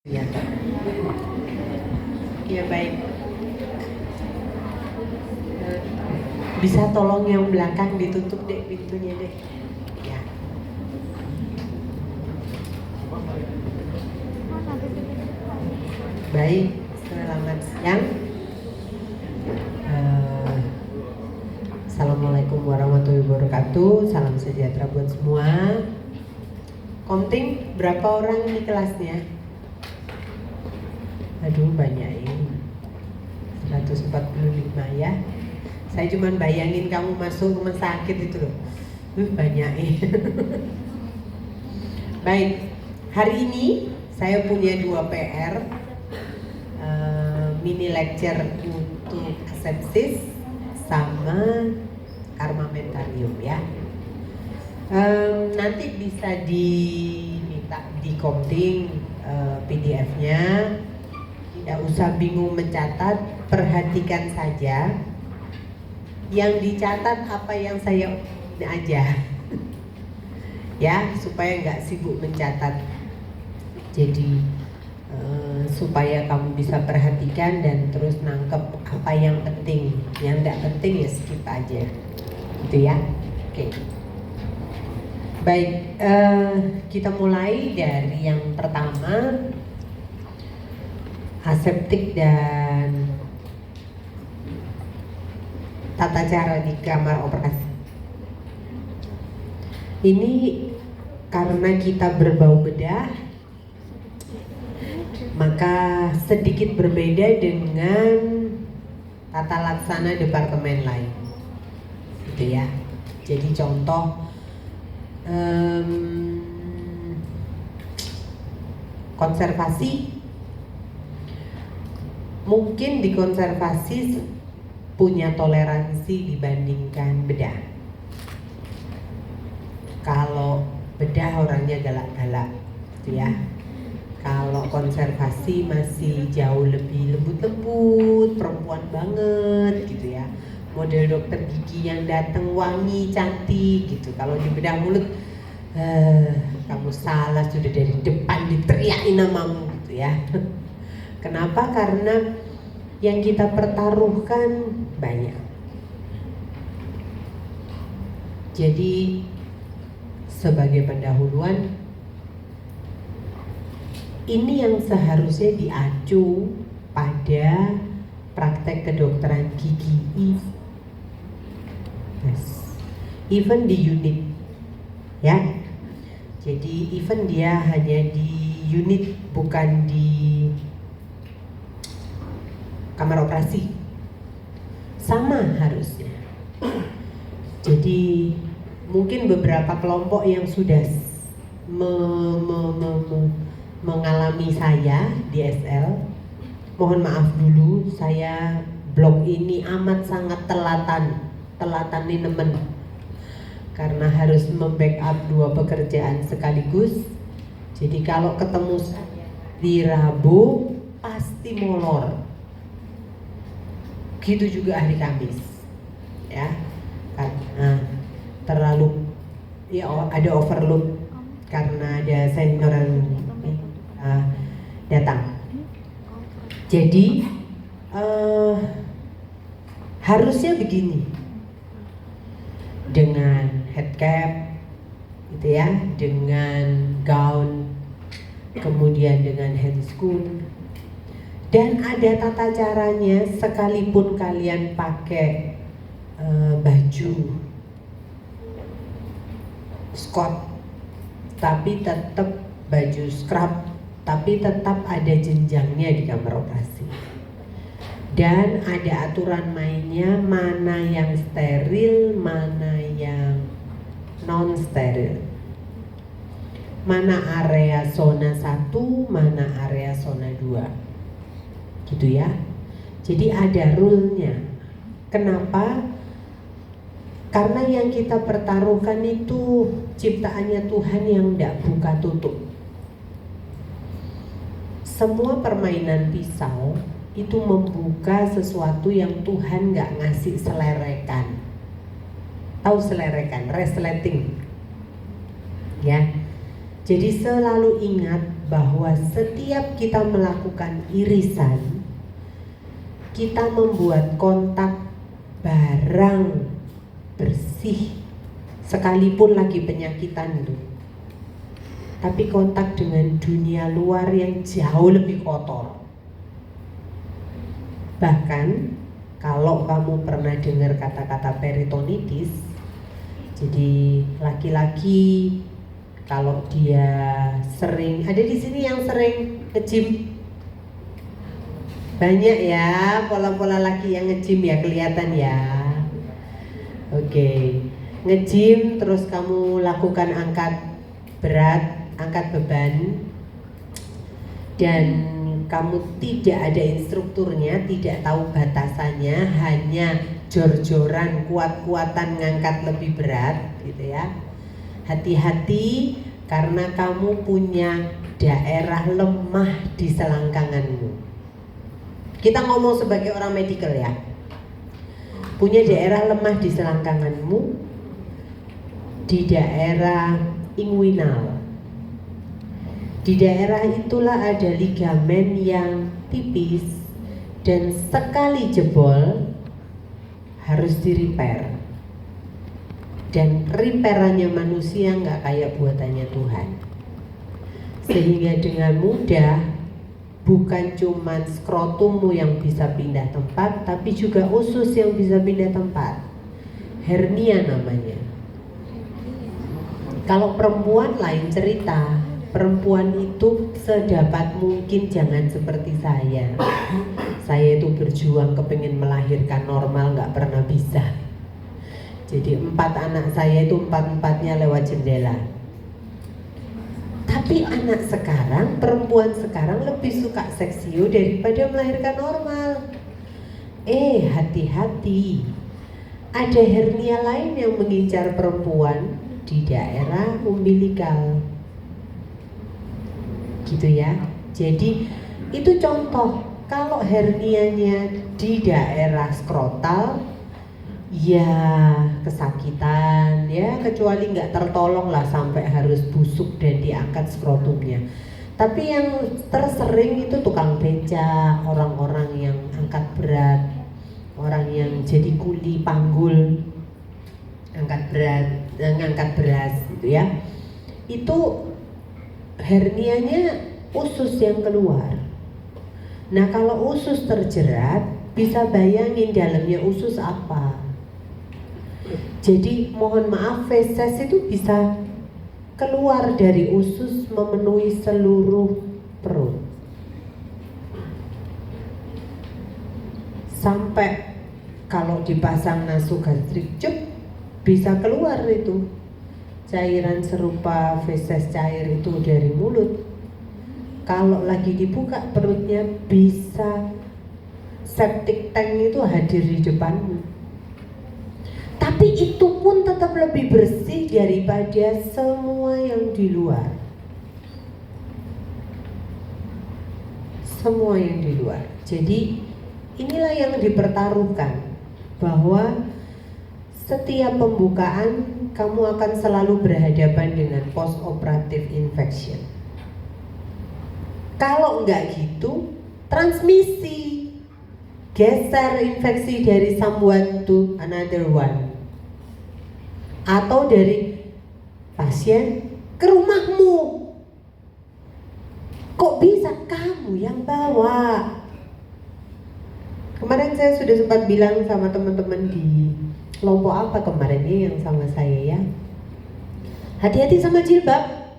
Ya, ya baik. Bisa tolong yang belakang ditutup deh pintunya deh. Ya. Baik, selamat siang. Assalamualaikum warahmatullahi wabarakatuh. Salam sejahtera buat semua. Komting, berapa orang di kelasnya? Aduh, banyak ini. 145 ya. Saya cuma bayangin kamu masuk rumah sakit itu loh. Banyak ini. Baik, hari ini saya punya 2 PR. Mini lecture untuk asepsis sama armamentarium ya. Nanti bisa diminta di Komting PDF-nya. Tidak usah bingung mencatat, perhatikan saja. Yang dicatat apa yang saya aja, ya supaya nggak sibuk mencatat. Jadi supaya kamu bisa perhatikan dan terus nangkep apa yang penting. Yang nggak penting ya skip aja, gitu ya. Oke. Baik, kita mulai dari yang pertama, aseptik dan tata cara di kamar operasi. Ini karena kita berbau bedah, maka sedikit berbeda dengan tata laksana departemen lain, gitu ya. Jadi contoh konservasi, mungkin di konservasi punya toleransi dibandingkan bedah. Kalau bedah orangnya galak-galak, gitu ya. Kalau konservasi masih jauh lebih lembut-lembut, perempuan banget gitu ya. Model dokter gigi yang datang wangi, cantik gitu. Kalau di bedah mulut, kamu salah, sudah dari depan diteriakin namamu gitu ya. Kenapa? Karena yang kita pertaruhkan banyak. Jadi sebagai pendahuluan, ini yang seharusnya diacu pada praktek kedokteran gigi, even di unit, ya. Jadi even dia hanya di unit, bukan di kamar operasi, sama harusnya. Jadi mungkin beberapa kelompok yang sudah mengalami saya di SL, mohon maaf dulu, saya blog ini amat sangat telatan nih temen, karena harus membackup 2 pekerjaan sekaligus. Jadi kalau ketemu di Rabu pasti molor, gitu juga hari Kamis ya, karena terlalu ya ada overload karena ada senior yang datang. Jadi harusnya begini, dengan head cap gitu ya, dengan gown, kemudian dengan handscoon, dan ada tata caranya. Sekalipun kalian pakai baju scrub, tapi tetap baju scrub, tapi tetap ada jenjangnya di kamar operasi. Dan ada aturan mainnya, mana yang steril, mana yang non steril, mana area zona 1, mana area zona 2, gitu ya. Jadi ada rule-nya. Kenapa? Karena yang kita pertaruhkan itu ciptaannya Tuhan yang tidak buka tutup. Semua permainan pisau itu membuka sesuatu yang Tuhan nggak ngasih selerekan. Tahu selerekan? Resleting, ya. Jadi selalu ingat bahwa setiap kita melakukan irisan, kita membuat kontak barang bersih, sekalipun lagi penyakitan itu. Tapi kontak dengan dunia luar yang jauh lebih kotor. Bahkan kalau kamu pernah dengar kata-kata peritonitis, jadi laki-laki kalau dia sering, ada di sini yang sering nge-gym? Banyak ya, pola-pola laki yang nge-gym ya, kelihatan ya. Oke, nge-gym terus kamu lakukan angkat berat, angkat beban, dan kamu tidak ada instrukturnya, tidak tahu batasannya, hanya jor-joran, kuat-kuatan ngangkat lebih berat gitu ya. Hati-hati karena kamu punya daerah lemah di selangkanganmu. Kita ngomong sebagai orang medikal ya. Punya daerah lemah di selangkanganmu, di daerah inguinal. Di daerah itulah ada ligamen yang tipis dan sekali jebol harus di-repair. Dan repairannya manusia nggak kayak buatannya Tuhan. Sehingga dengan mudah bukan cuma skrotummu yang bisa pindah tempat, tapi juga usus yang bisa pindah tempat. Hernia namanya. Kalau perempuan lain cerita. Perempuan itu sedapat mungkin jangan seperti saya. Saya itu berjuang kepingin melahirkan normal, nggak pernah bisa. Jadi 4 anak saya itu 4-4-nya lewat jendela. Tapi anak sekarang, perempuan sekarang lebih suka seksio daripada melahirkan normal. Hati-hati. Ada hernia lain yang mengincar perempuan di daerah umbilikal. Gitu ya. Jadi itu contoh. Kalau hernianya di daerah skrotal, ya kesakitan ya, kecuali nggak tertolong lah sampai harus busuk dan diangkat skrotumnya. Tapi yang tersering itu tukang becak, orang-orang yang angkat berat, orang yang jadi kuli panggul, angkat berat, ngangkat beras gitu ya. Itu hernianya usus yang keluar. Nah kalau usus terjerat, bisa bayangin dalamnya usus apa. Jadi mohon maaf, feses itu bisa keluar dari usus memenuhi seluruh perut. Sampai kalau dipasang nasogastrik cup bisa keluar itu cairan serupa feses cair itu dari mulut. Kalau lagi dibuka perutnya bisa septic tank itu hadir di depanmu. Tapi itu pun tetap lebih bersih daripada semua yang di luar. Semua yang di luar. Jadi inilah yang dipertaruhkan, bahwa setiap pembukaan kamu akan selalu berhadapan dengan post-operative infection. Kalau enggak gitu, transmisi, geser infeksi dari someone to another one, atau dari pasien ke rumahmu. Kok bisa kamu yang bawa? Kemarin saya sudah sempat bilang sama teman-teman di kelompok apa kemarin ya yang sama saya ya, hati-hati sama jilbab,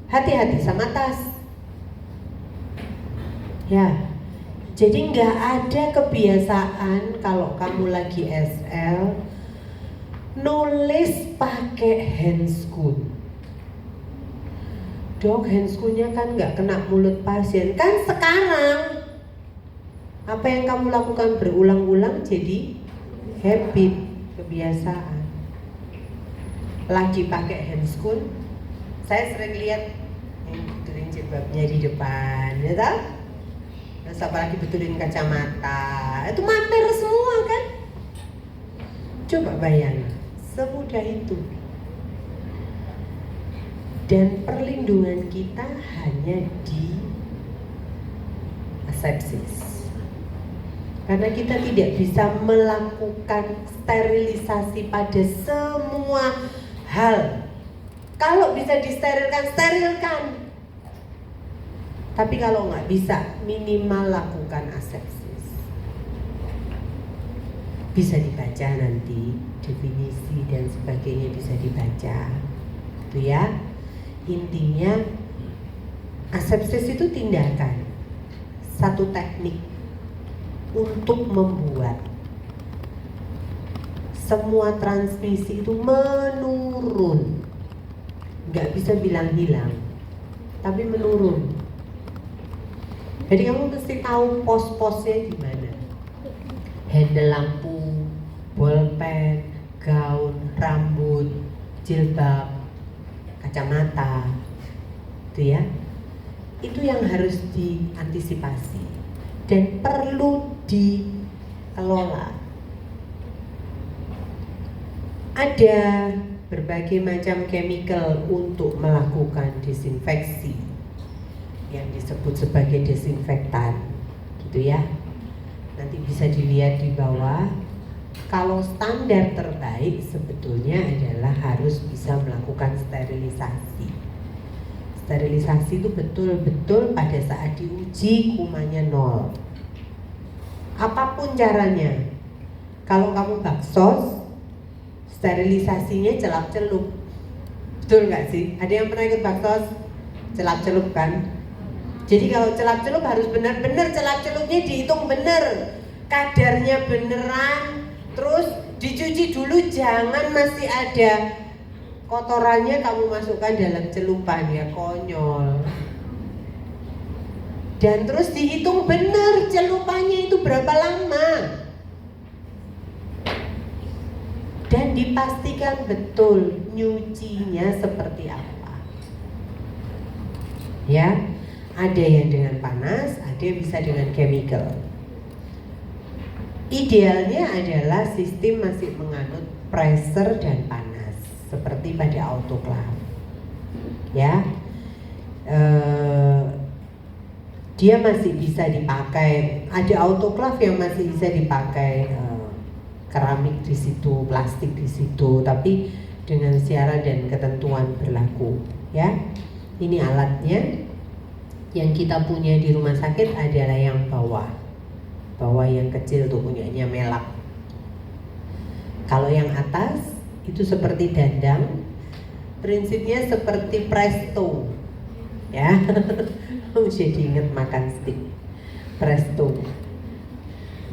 hati-hati sama tas. Ya, jadi nggak ada kebiasaan kalau kamu lagi SL nulis pakai handscoon. Dok, handscoonnya kan nggak kena mulut pasien. Kan sekarang apa yang kamu lakukan berulang-ulang jadi habit, kebiasaan. Lagi pakai handscoon, saya sering lihat yang betulin jilbabnya di depan, ya tak? Terus apalagi betulin kacamata, itu mater semua kan? Coba bayangin, semudah itu. Dan perlindungan kita hanya di asepsis. Karena kita tidak bisa melakukan sterilisasi pada semua hal. Kalau bisa disterilkan, sterilkan. Tapi kalau nggak bisa, minimal lakukan asepsis. Bisa dibaca nanti, definisi dan sebagainya bisa dibaca. Itu ya. Intinya, asepsis itu tindakan, satu teknik untuk membuat semua transmisi itu menurun. Nggak bisa bilang hilang, tapi menurun. Jadi kamu mesti tahu pos-posnya di mana. Handle lampu, bolpen, gaun, rambut, jilbab, kacamata, itu ya. Itu yang harus diantisipasi dan perlu dikelola. Ada berbagai macam chemical untuk melakukan desinfeksi yang disebut sebagai desinfektan, gitu ya. Nanti bisa dilihat di bawah. Kalau standar terbaik sebetulnya adalah harus bisa melakukan sterilisasi. Sterilisasi itu betul-betul pada saat diuji kumannya 0. Apapun caranya. Kalau kamu baksos, sterilisasinya celap-celup. Betul nggak sih? Ada yang pernah ikut baksos? Celap-celup kan? Jadi kalau celap-celup harus benar-benar celap-celupnya dihitung benar, kadarnya beneran, terus dicuci dulu, jangan masih ada kotorannya kamu masukkan dalam celupan, ya konyol. Dan terus dihitung benar celupannya itu berapa lama, dan dipastikan betul nyucinya seperti apa. Ya. Ada yang dengan panas, ada yang bisa dengan chemical. Idealnya adalah sistem masih menganut pressure dan panas, seperti pada autoclave. Ya, dia masih bisa dipakai. Ada autoclave yang masih bisa dipakai keramik di situ, plastik di situ, tapi dengan syarat dan ketentuan berlaku. Ya, ini alatnya. Yang kita punya di rumah sakit adalah yang bawah yang kecil tuh punyanya Melak. Kalau yang atas itu seperti dandang, prinsipnya seperti presto, ya. Jadi inget makan stick presto.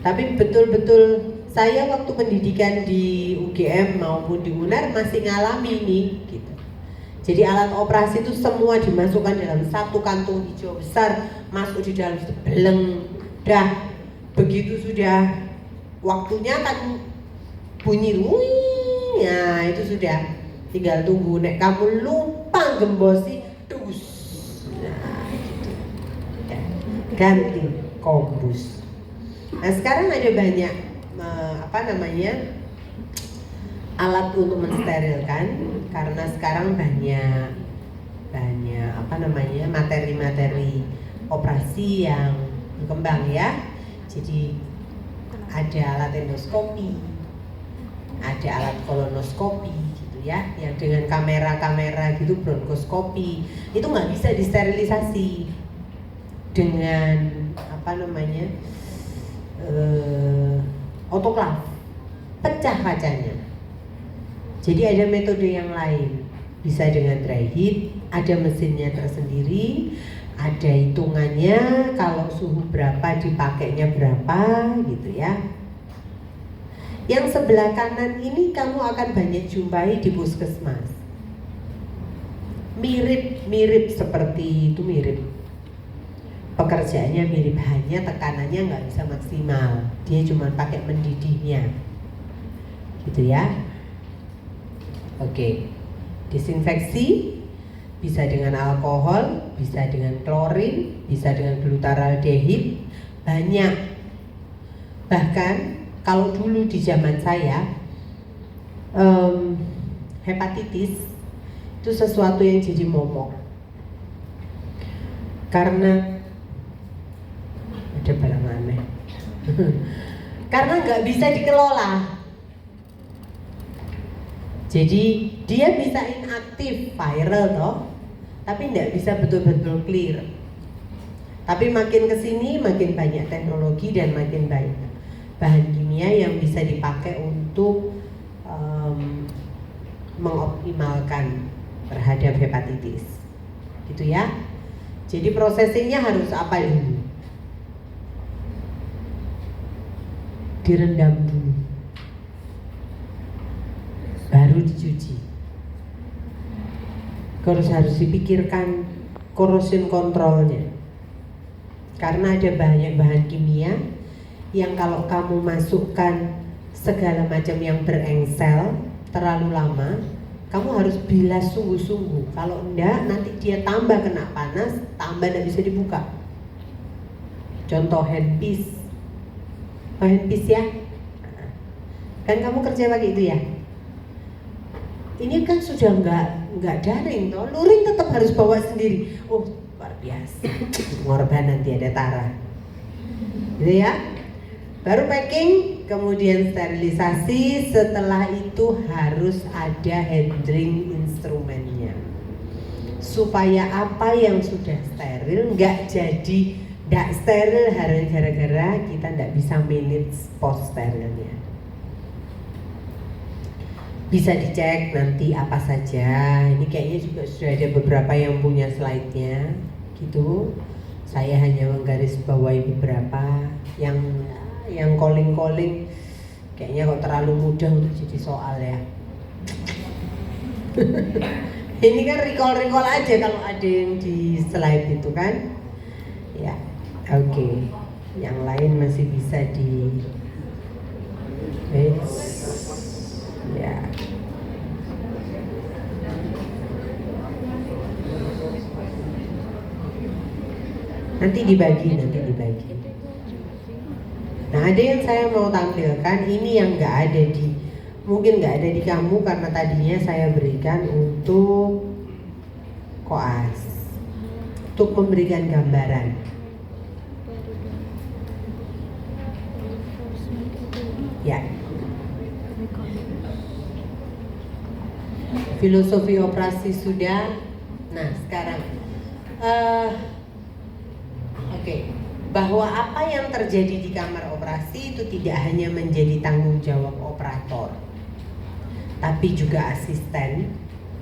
Tapi betul-betul saya waktu pendidikan di UGM maupun di UNER masih ngalami ini, gitu. Jadi alat operasi itu semua dimasukkan dalam satu kantung hijau besar, masuk di dalam beleng. Dah, begitu sudah waktunya kan bunyi wing, ya itu sudah tinggal tunggu. Nek kamu lupa gembosi, dus. Nah, gitu. Ya, ganti kombus. Nah sekarang ada banyak alat untuk mensterilkan, karena sekarang banyak materi-materi operasi yang berkembang ya. Jadi ada alat endoskopi, ada alat kolonoskopi gitu ya, yang dengan kamera gitu, bronkoskopi, itu nggak bisa disterilisasi dengan autoclave, pecah kacanya. Jadi ada metode yang lain, bisa dengan dry heat, ada mesinnya tersendiri, ada hitungannya, kalau suhu berapa dipakainya berapa gitu ya. Yang sebelah kanan ini kamu akan banyak jumpai di puskesmas. Mirip seperti itu, mirip. Pekerjaannya mirip, hanya tekanannya nggak bisa maksimal. Dia cuma pakai mendidihnya, gitu ya. Oke, disinfeksi bisa dengan alkohol, bisa dengan klorin, bisa dengan glutaraldehid, banyak. Bahkan kalau dulu di zaman saya hepatitis itu sesuatu yang jadi momok. Karena ada barang aneh. Karena nggak bisa dikelola. Jadi dia bisa inaktif, viral toh, tapi nggak bisa betul-betul clear. Tapi makin kesini makin banyak teknologi dan makin banyak bahan kimia yang bisa dipakai untuk mengoptimalkan terhadap hepatitis, gitu ya. Jadi processingnya harus apa dulu? Direndam dulu, baru dicuci. Harus dipikirkan corrosion controlnya, karena ada banyak bahan kimia yang kalau kamu masukkan segala macam yang berengsel terlalu lama, kamu harus bilas sungguh-sungguh. Kalau enggak, nanti dia tambah kena panas, tambah tidak bisa dibuka. Contoh handpiece. Oh, handpiece ya? Kan kamu kerja pakai itu ya? Ini kan sudah nggak daring toh, luring tetap harus bawa sendiri. Oh, luar biasa. Ngorban nanti ada Tara. Gitu ya? Baru packing, kemudian sterilisasi. Setelah itu harus ada handling instrumennya, supaya apa yang sudah steril nggak jadi nggak steril gara-gara kita nggak bisa manage post sterilnya. Bisa dicek nanti apa saja. Ini kayaknya juga sudah ada beberapa yang punya slide-nya gitu. Saya hanya menggarisbawahi beberapa yang calling kayaknya kok terlalu mudah untuk jadi soal ya. Ini kan recall aja kalau ada yang di slide itu kan. Ya, oke. Yang lain masih bisa di ya. Nanti dibagi. Nah, ada yang saya mau tampilkan, ini yang mungkin nggak ada di kamu karena tadinya saya berikan untuk koas, untuk memberikan gambaran. Ya. Filosofi operasi sudah. Nah, sekarang oke. Bahwa apa yang terjadi di kamar operasi itu tidak hanya menjadi tanggung jawab operator, tapi juga asisten,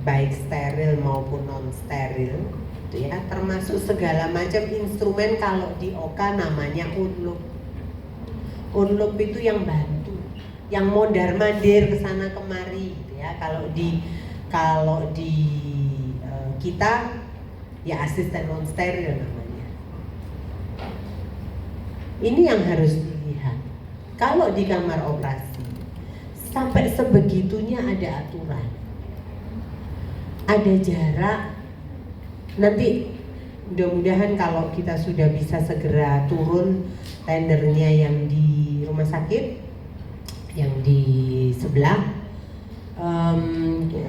baik steril maupun non steril, gitu ya, termasuk segala macam instrumen. Kalau di OKA namanya unloop. Unloop itu yang bantu, yang mondar mandir ke sana kemari, gitu ya. Kalau di kita ya asisten non steril namanya. Ini yang harus dilihat. Kalau di kamar operasi sampai sebegitunya ada aturan, ada jarak. Nanti mudah-mudahan kalau kita sudah bisa segera turun tendernya yang di rumah sakit, yang di sebelah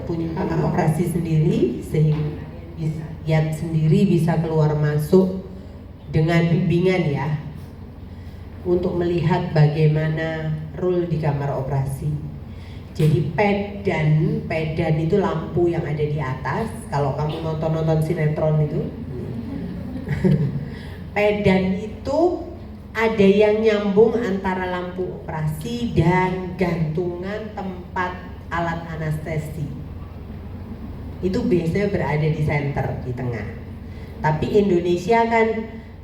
punya kamar operasi sendiri, sehingga Yat sendiri bisa keluar masuk dengan bimbingan ya, untuk melihat bagaimana rule di kamar operasi. Jadi pedan itu lampu yang ada di atas. Kalau kamu nonton sinetron itu pedan itu ada yang nyambung antara lampu operasi dan gantungan tempat alat anestesi. Itu biasanya berada di center, di tengah. Tapi Indonesia kan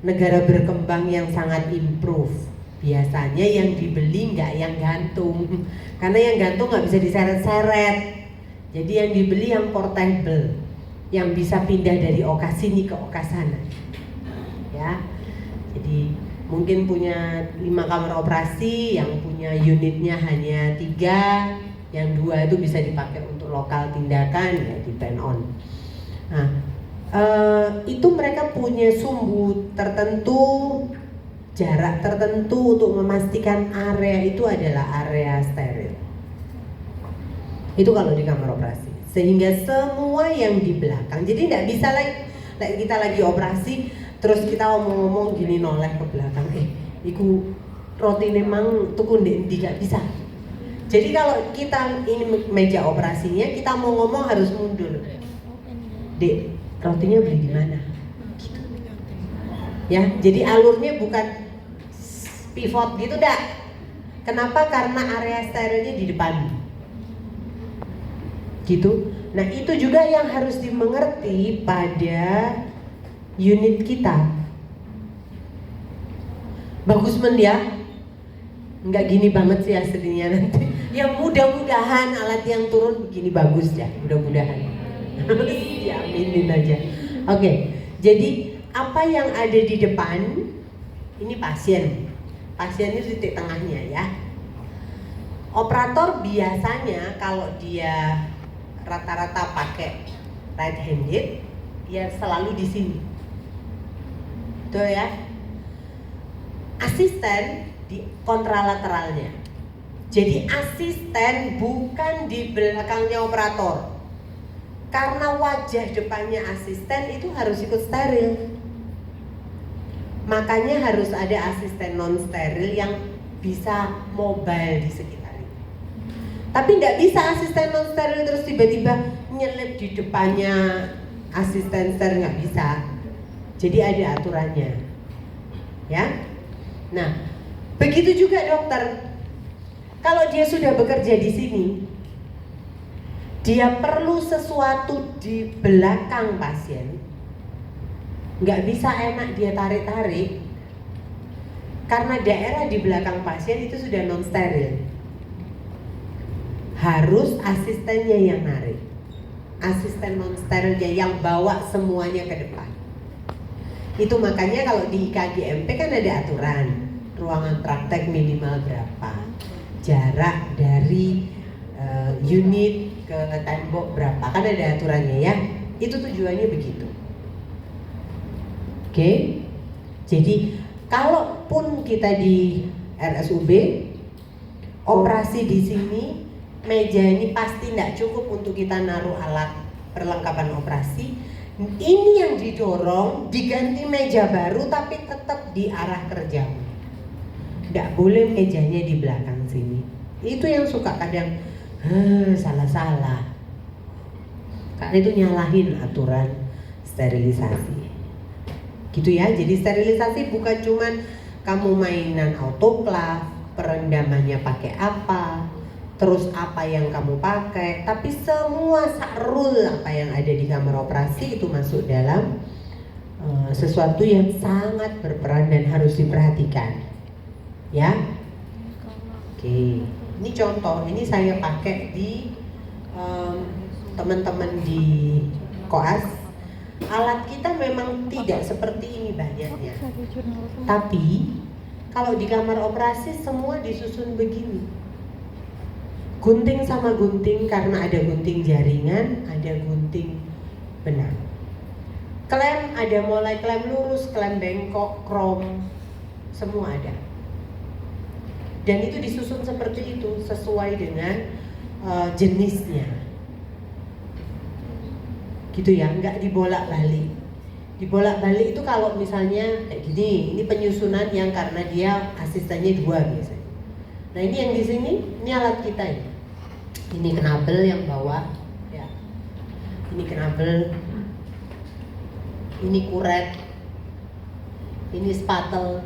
negara berkembang yang sangat improve. Biasanya yang dibeli nggak yang gantung, karena yang gantung nggak bisa diseret-seret. Jadi yang dibeli yang portable, yang bisa pindah dari oka sini ke oka sana. Ya, jadi mungkin punya 5 kamar operasi, yang punya unitnya hanya 3, yang 2 itu bisa dipakai untuk lokal tindakan, ya depend on. Nah, itu mereka punya sumbu tertentu, jarak tertentu untuk memastikan area itu adalah area steril. Itu kalau di kamar operasi. sehingga semua yang di belakang, jadi tidak bisa kita lagi operasi terus kita ngomong-ngomong gini noleh ke belakang, iku roti memang tuku ndi gak bisa. Jadi kalau kita ini meja operasinya, kita mau ngomong harus mundur. Dek, rotinya beli di mana? Gitu. Ya, jadi alurnya bukan pivot gitu dah. Kenapa? Karena area sterilnya di depan. Gitu. Nah, itu juga yang harus dimengerti pada unit kita. Bagus men ya? Enggak gini banget sih aslinya nanti. Ya mudah-mudahan alat yang turun begini bagus ya, mudah-mudahan. Ya aminin aja. Oke, jadi apa yang ada di depan ini pasien. Pasien ini titik tengahnya ya. Operator biasanya kalau dia rata-rata pakai right handed, ya selalu di sini. Betul ya? Asisten di kontralateralnya. Jadi asisten bukan di belakangnya operator. Karena wajah depannya asisten itu harus ikut steril. Makanya harus ada asisten non steril yang bisa mobile di sekitar. Tapi nggak bisa asisten non steril terus tiba-tiba nyelip di depannya asisten steril, nggak bisa. Jadi ada aturannya, ya. Nah, begitu juga dokter. Kalau dia sudah bekerja di sini, dia perlu sesuatu di belakang pasien. Nggak bisa enak dia tarik-tarik, karena daerah di belakang pasien itu sudah non steril. Harus asistennya yang narik, asisten non sterilnya yang bawa semuanya ke depan. Itu makanya kalau di IKGMP kan ada aturan ruangan praktek minimal berapa, jarak dari unit ke tembok berapa, kan ada aturannya ya. Itu tujuannya begitu. Oke, jadi kalaupun kita di RSUB operasi di sini, meja ini pasti tidak cukup untuk kita naruh alat perlengkapan operasi. Ini yang didorong, diganti meja baru tapi tetap di arah kerjamu. Tidak boleh mejanya di belakang sini. Itu yang suka kadang salah-salah. Karena itu nyalahin aturan sterilisasi. Gitu ya. Jadi sterilisasi bukan cuman kamu mainan autoklaf, perendamannya pakai apa, terus apa yang kamu pakai, tapi semua sakrul apa yang ada di kamar operasi itu masuk dalam sesuatu yang sangat berperan dan harus diperhatikan, ya. Oke, ini contoh, ini saya pakai di teman-teman di koas. Alat kita memang tidak seperti ini banyaknya, tapi kalau di kamar operasi semua disusun begini. Gunting sama gunting, karena ada gunting jaringan, ada gunting benang. Klem ada, mulai klem lurus, klem bengkok, krom, semua ada. Dan itu disusun seperti itu sesuai dengan jenisnya. Gitu ya, nggak dibolak-balik. Dibolak-balik itu kalau misalnya kayak gini, ini penyusunan yang karena dia asistennya 2 biasanya. Nah ini yang di sini, ini alat kita ini. Ini knabel yang bawah, ya. Ini knabel, ini kuret, ini spatel.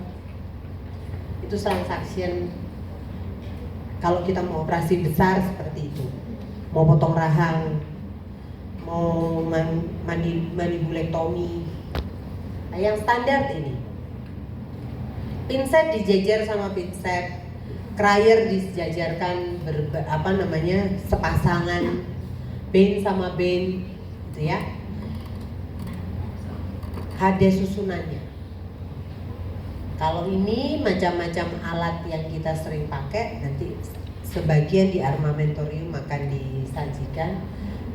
Itu transaction. Kalau kita mau operasi besar seperti itu, mau potong rahang, mau mandibulectomy. Nah yang standar ini, pinset dijejer sama pinset. Cryer dijajarkan sepasangan, ben sama ben, gitu ya. Ada susunannya. Kalau ini macam-macam alat yang kita sering pakai, nanti sebagian di armamentorium akan disajikan.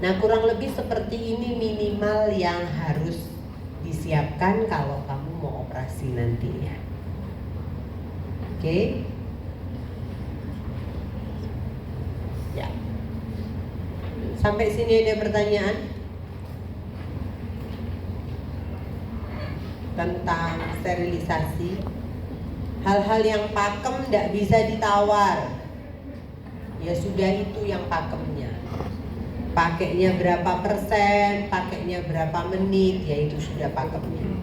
Nah kurang lebih seperti ini minimal yang harus disiapkan kalau kamu mau operasi nantinya. Oke. Sampai sini ada pertanyaan tentang sterilisasi? Hal-hal yang pakem tidak bisa ditawar. Ya sudah, itu yang pakemnya. Pakainya berapa persen, pakainya berapa menit, ya itu sudah pakemnya.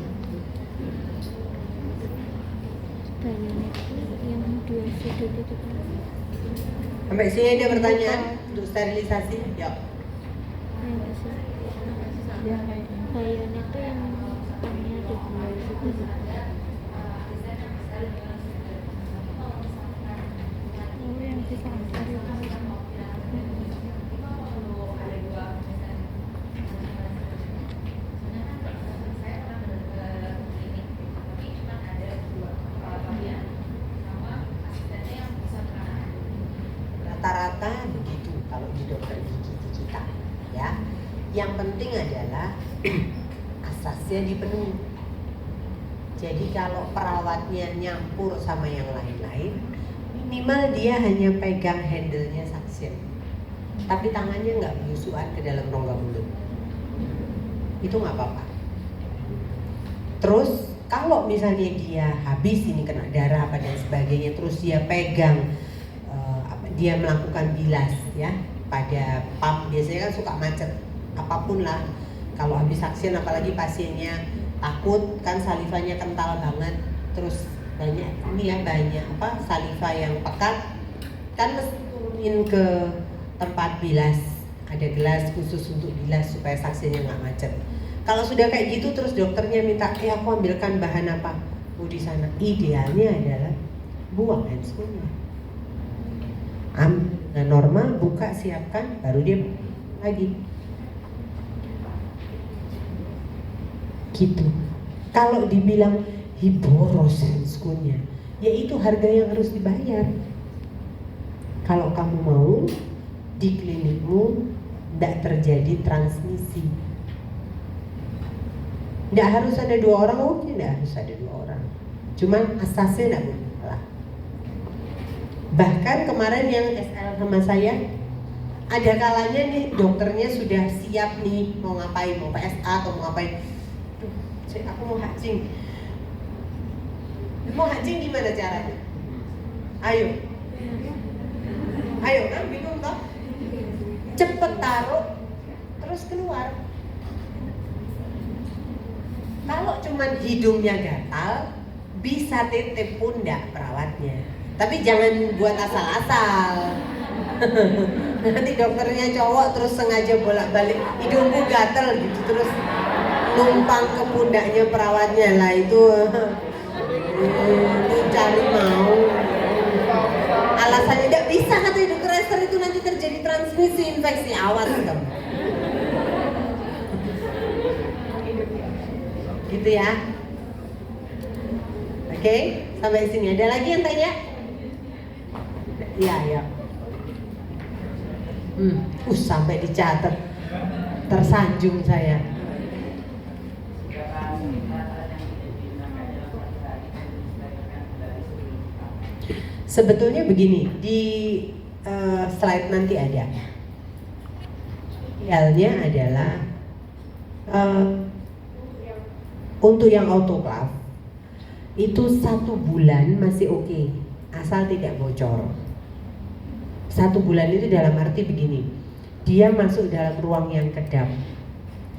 Sampai sini ada pertanyaan untuk sterilisasi? Ya. Bayon itu yang tanya di bulan itu. Oh, yang di kantor itu. Rata-rata begitu kalau di dokter gigi kita, ya. Yang penting adalah asasnya dipenuhi. Jadi kalau perawatnya nyampur sama yang lain-lain, minimal dia hanya pegang handle-nya suction, tapi tangannya nggak belusuan ke dalam rongga mulut. Itu nggak apa-apa. Terus kalau misalnya dia habis ini kena darah apa dan sebagainya, terus dia pegang, dia melakukan bilas ya pada pump, biasanya kan suka macet apapun lah kalau habis suction, apalagi pasiennya takut kan, salivanya kental banget, terus banyak ini ya, banyak saliva yang pekat kan, mesti turunin ke tempat bilas, ada gelas khusus untuk bilas supaya suctionnya nggak macet. Kalau sudah kayak gitu terus dokternya minta, aku ambilkan bahan apa, di sana idealnya adalah buang handscoon-nya, ambil normal, buka, siapkan, baru dia lagi. Gitu. Kalau dibilang boros handscoon-nya, ya itu harga yang harus dibayar. Kalau kamu mau di klinikmu tidak terjadi transmisi, tidak harus ada 2 orang, tidak harus ada 2 orang. Cuman asasnya tidak boleh salah. Bahkan kemarin yang SL sama saya, ada kalanya nih dokternya sudah siap nih mau ngapain, mau PSA atau mau ngapain. Aku mau hatching. Mau hatching gimana caranya? Ayo kan, bingung toh? Cepet taruh, terus keluar. Kalau cuman hidungnya gatal, bisa titip pundak perawatnya. Tapi jangan buat asal-asal. Nanti dokternya cowok terus sengaja bolak-balik, hidungku gatal gitu, terus numpang ke pundaknya perawatnya lah, itu cari mau. Alasannya tidak bisa, kata dokter Esther, itu nanti terjadi transmisi infeksi, awas kamu. Gitu ya. Oke, sampai sini. Ada lagi yang tanya? Ya. Sampai dicatat, tersanjung saya. Sebetulnya begini, di slide nanti ada. Idealnya adalah untuk yang autoclave itu 1 bulan masih oke, asal tidak bocor. 1 bulan itu dalam arti begini, dia masuk dalam ruang yang kedap,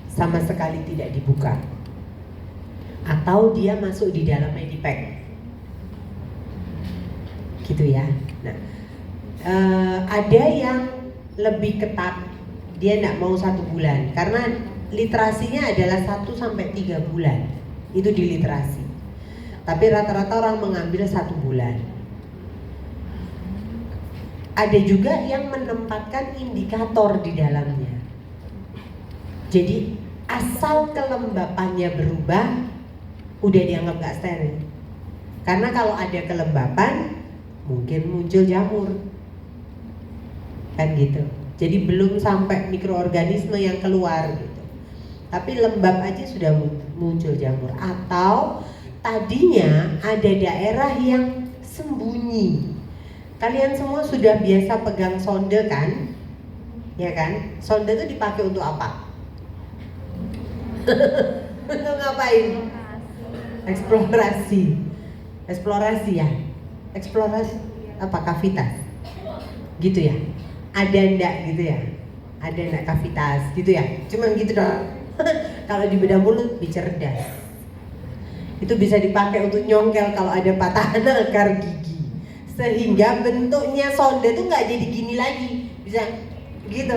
sama sekali tidak dibuka, atau dia masuk di dalam medipack, gitu ya. Nah, ada yang lebih ketat, dia tidak mau 1 bulan, karena literasinya adalah 1-3 bulan, itu di literasi. Tapi rata-rata orang mengambil 1 bulan. Ada juga yang menempatkan indikator di dalamnya. Jadi asal kelembapannya berubah, udah dianggap gak steril. Karena kalau ada kelembapan, mungkin muncul jamur, kan gitu. Jadi belum sampai mikroorganisme yang keluar gitu, tapi lembab aja sudah muncul jamur. Atau tadinya ada daerah yang sembunyi. Kalian semua sudah biasa pegang sonde kan? ya kan? Sonde itu dipakai untuk apa? Untuk ngapain? Eksplorasi ya. Eksplorasi apa? Kavitas gitu ya? Ada enggak gitu ya? Ada enggak kavitas gitu ya? Cuman gitu dong. Kalau di bedah mulut cerdas. Itu bisa dipakai untuk nyongkel kalau ada patahan akar gigi, sehingga bentuknya sonde tuh nggak jadi gini lagi, bisa gitu.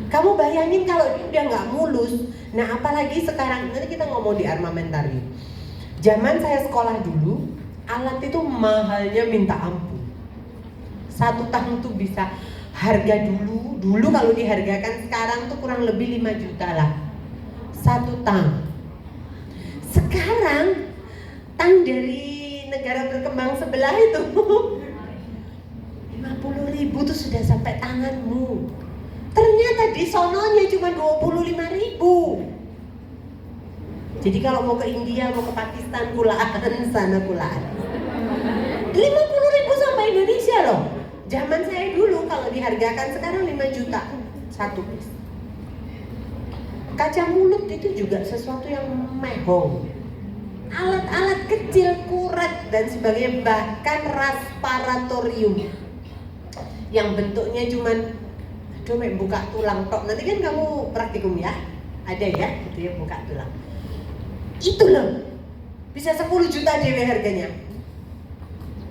Kamu bayangin kalau dia udah nggak mulus. Nah apalagi sekarang, nanti kita ngomong di armamentarium. Zaman saya sekolah dulu, alat itu mahalnya minta ampun. Satu tang tuh bisa harga dulu kalau dihargakan sekarang tuh kurang lebih 5 juta lah. Satu tang. Sekarang tang dari negara berkembang sebelah itu 50.000 tuh sudah sampai tanganmu. Ternyata di sononya cuma 25.000. Jadi kalau mau ke India, mau ke Pakistan, kulaan sana kulaan. 50.000 sampai Indonesia loh. Zaman saya dulu kalau dihargakan sekarang 5 juta satu piece. Kaca mulut itu juga sesuatu yang mehong. Alat-alat kecil, kuret dan sebagainya, bahkan respiratorium yang bentuknya cuman buka tulang tok. Nanti kan kamu praktikum ya, ada ya, gitu ya, buka tulang. Itu loh, bisa 10 juta DW harganya.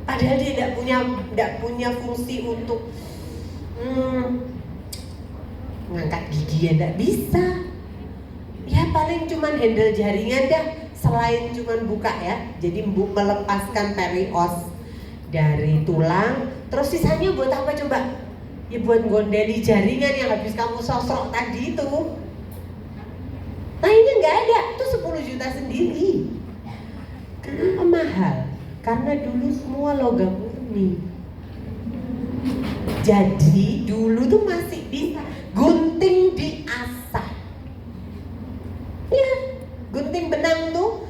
Padahal dia tidak punya fungsi untuk ngangkat gigi ya, tidak bisa. Ya paling cuman handle jaringan dah, selain cuman buka ya. Jadi melepaskan perios dari tulang. Terus sisanya buat apa coba? Ya buat gondeli jaringan yang habis kamu sosok tadi itu. Nah ini nggak ada, itu 10 juta sendiri. Kenapa mahal? Karena dulu semua logam murni. Jadi dulu tuh masih bisa gunting diasah. Ya, gunting benang tuh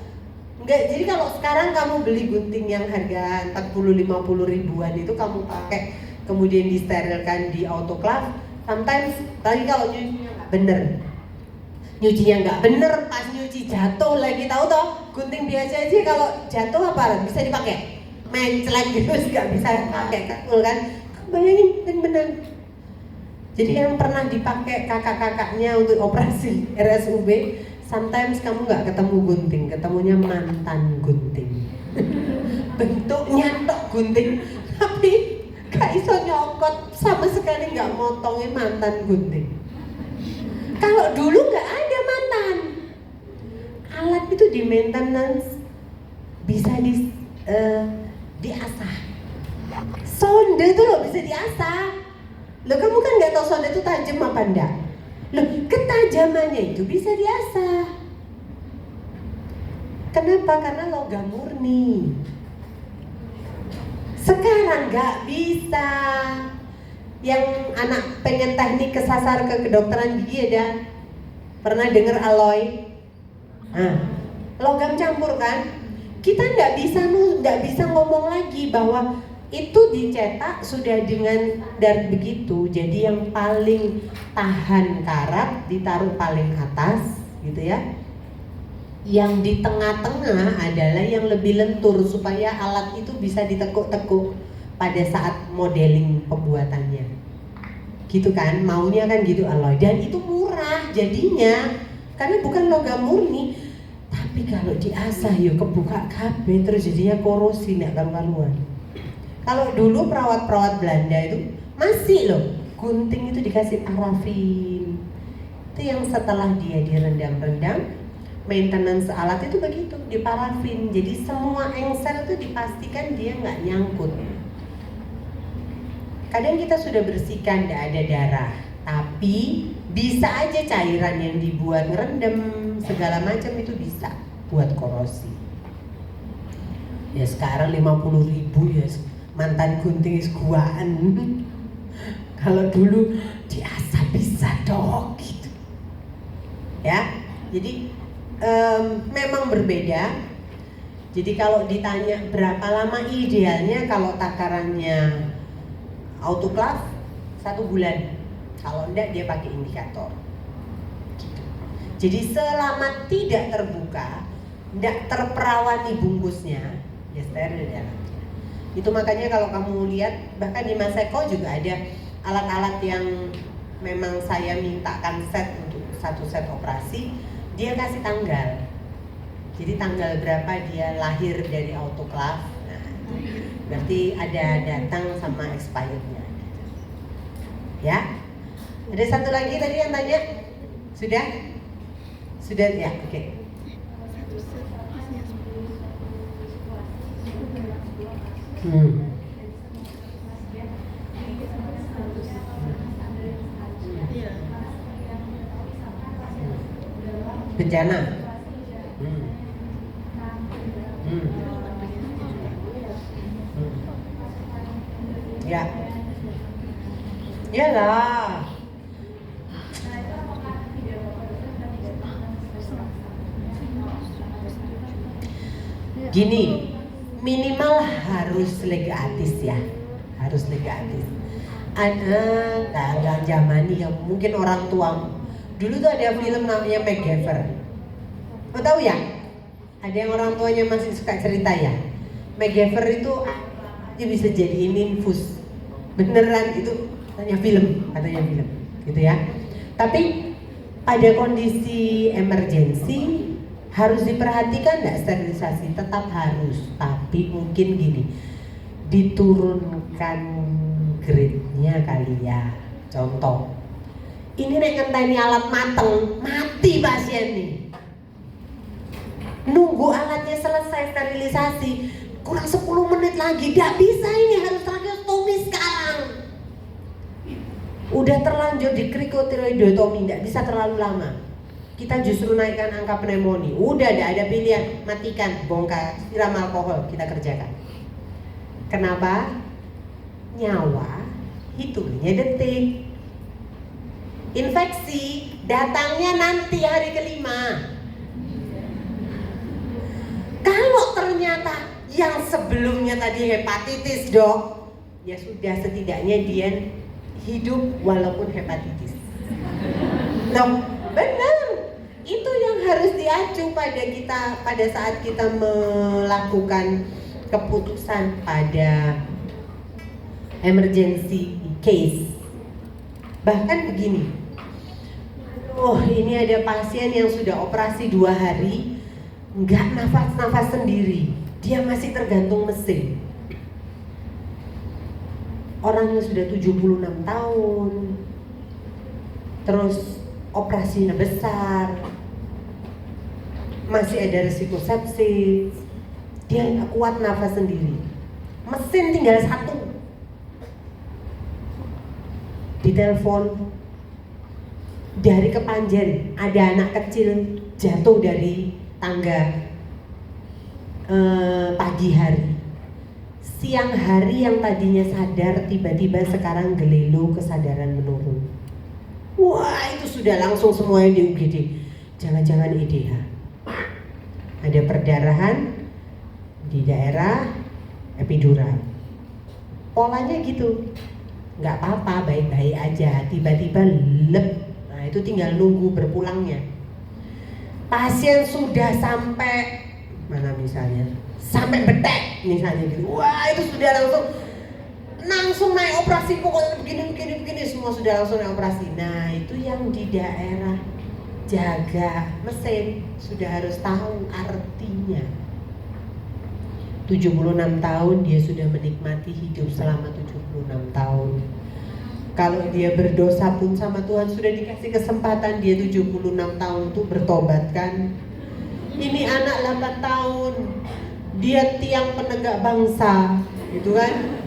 enggak. Jadi kalau sekarang kamu beli gunting yang harga 40-50 ribuan itu kamu pakai, kemudian disterilkan di autoclave, sometimes tadi kalau nyucinya nggak bener, pas nyuci jatuh lagi, tahu toh gunting biasa aja kalau jatuh apa bisa dipakai, menclek gitu nggak bisa pakai kan? Bayangin benang. Jadi yang pernah dipakai kakak-kakaknya untuk operasi RSUB, sometimes kamu nggak ketemu gunting, ketemunya mantan gunting. Bentuknya tok gunting, tapi gak iso nyokot, sama sekali nggak motongin mantan gunting. Kalau dulu nggak ada mantan, alat itu di maintenance, bisa diasah. Sonde itu loh bisa diasah. Loh kamu kan nggak tahu sonde itu tajam apa enggak? Loh ketajamannya itu bisa diasah. Kenapa? Karena logam murni. Sekarang nggak bisa. Yang anak pengen teknik kesasar ke kedokteran gigi ada pernah dengar alloy? Logam campur kan? Kita nggak bisa ngomong lagi bahwa itu dicetak sudah dengan standar begitu. Jadi yang paling tahan karat ditaruh paling atas, gitu ya. Yang di tengah-tengah adalah yang lebih lentur supaya alat itu bisa ditekuk-tekuk pada saat modeling pembuatannya, gitu kan, maunya kan gitu alloy, dan itu murah jadinya karena bukan logam murni. Tapi kalau diasah yuk kebuka kabeh terus jadinya korosi nggak karuan. Kalau dulu perawat-perawat Belanda itu masih loh gunting itu dikasih parafin, itu yang setelah dia direndam-rendam, maintenance alat itu begitu diparafin, jadi semua engsel itu dipastikan dia nggak nyangkut. Kadang kita sudah bersihkan, tidak ada darah, tapi bisa aja cairan yang dibuat ngerendam segala macam itu bisa buat korosi. Ya sekarang 50.000 ya mantan gunting guaan. Kalau dulu diasah bisa dok gitu. Ya, jadi memang berbeda. Jadi kalau ditanya berapa lama idealnya kalau takarannya autoclave 1 bulan. Kalau enggak dia pakai indikator. Gitu. Jadi selama tidak terbuka, enggak terperawati bungkusnya, ya steril di dalamnya. Itu makanya kalau kamu lihat bahkan di Mas Eko juga ada alat-alat yang memang saya mintakan set untuk 1 set operasi, dia kasih tanggal. Jadi tanggal berapa dia lahir dari autoclave. Nah, berarti ada datang sama expirednya. Ya. Ada satu lagi tadi yang tanya? Sudah? Sudah ya, oke. Bencana. Ya. Iyalah. Gini, minimal harus legatis ya, harus legatis. Ada zamani ya, mungkin orang tua. Dulu tuh ada film namanya MacGyver. Mau tahu ya? Ada yang orang tuanya masih suka cerita ya. MacGyver itu dia bisa jadiin infus. Beneran itu katanya film, gitu ya. Tapi pada kondisi emergency harus diperhatikan nggak sterilisasi? Tetap harus, tapi mungkin gini, diturunkan grade-nya kali ya. Contoh, ini nek ngenteni alat mateng, mati pasien nih. Nunggu alatnya selesai sterilisasi, kurang 10 menit lagi, nggak bisa ini, harus tracheostomi sekarang. Udah terlanjur di krikotiroidotomi, nggak bisa terlalu lama. Kita justru naikkan angka pneumonia. Udah ada pilihan, matikan, bongkar, siram alkohol, kita kerjakan. Kenapa? Nyawa hitungannya detik. Infeksi datangnya nanti hari kelima. Kalau ternyata yang sebelumnya tadi hepatitis dok, ya sudah setidaknya dia hidup walaupun hepatitis. Loh, benar. Itu yang harus diacu pada kita pada saat kita melakukan keputusan pada emergency case. Bahkan begini, ini ada pasien yang sudah operasi 2 hari, nggak nafas sendiri, dia masih tergantung mesin. Orangnya sudah 76 tahun, terus operasinya besar, masih ada risiko sepsis, dia nggak kuat nafas sendiri, mesin tinggal 1. Ditelepon dari Kepanjen, ada anak kecil jatuh dari tangga pagi hari. Siang hari yang tadinya sadar tiba-tiba sekarang gelelo, kesadaran menurun. Wah, itu sudah langsung semuanya di UGD. Jangan-jangan IDH. Ada perdarahan di daerah epidural. Polanya gitu. Nggak apa-apa, baik-baik aja. Tiba-tiba lep. Nah, itu tinggal nunggu berpulangnya. Pasien sudah sampai mana misalnya? Sampai betek misalnya gitu. Wah, itu sudah langsung naik operasi, pokoknya begini semua sudah langsung naik operasi. Nah, itu yang di daerah jaga mesin sudah harus tahu artinya. 76 tahun dia sudah menikmati hidup selama 76 tahun. Kalau dia berdosa pun sama Tuhan sudah dikasih kesempatan dia 76 tahun untuk bertobat kan. Ini anak 8 tahun, dia tiang penegak bangsa, gitu kan.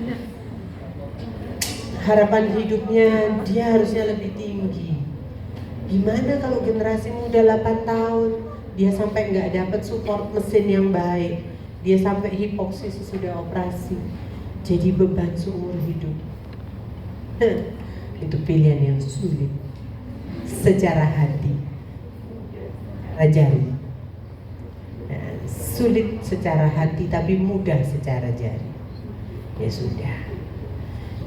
Harapan hidupnya dia harusnya lebih tinggi. Gimana kalau generasi muda 8 tahun, dia sampai nggak dapat support mesin yang baik, dia sampai hipoksis sesudah operasi, jadi beban seumur hidup. Itu pilihan yang sulit secara hati, jari. Sulit secara hati tapi mudah secara jari. Ya sudah.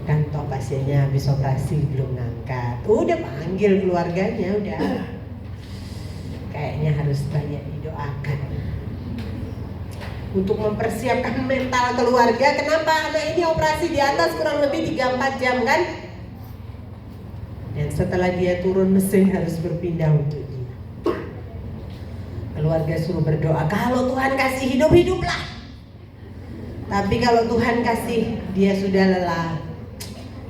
kan toh pasiennya habis operasi belum ngangkat, udah panggil keluarganya, udah kayaknya harus banyak didoakan untuk mempersiapkan mental keluarga. Kenapa? Anak ini operasi di atas kurang lebih 3-4 jam kan, dan setelah dia turun mesin harus berpindah untuk dia. Keluarga suruh berdoa, kalau Tuhan kasih hidup, hiduplah. Tapi kalau Tuhan kasih dia sudah lelah,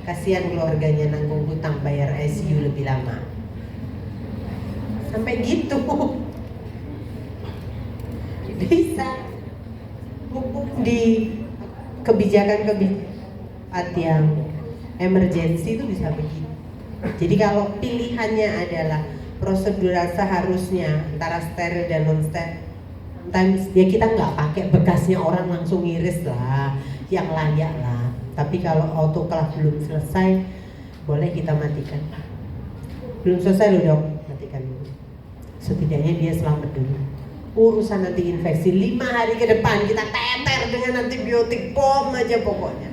kasihan keluarganya nanggung hutang bayar ICU lebih lama. Sampai gitu. Bisa hukum di kebijakan yang emergency itu bisa begitu. Jadi kalau pilihannya adalah prosedural seharusnya antara steril dan non steril, ya kita nggak pakai bekasnya orang langsung iris lah, yang layak lah. Tapi kalau autoclave belum selesai, boleh kita matikan. Belum selesai loh dok, matikan dulu. Setidaknya dia selamat dulu. Urusan nanti infeksi 5 hari ke depan kita teter dengan antibiotik bom aja pokoknya.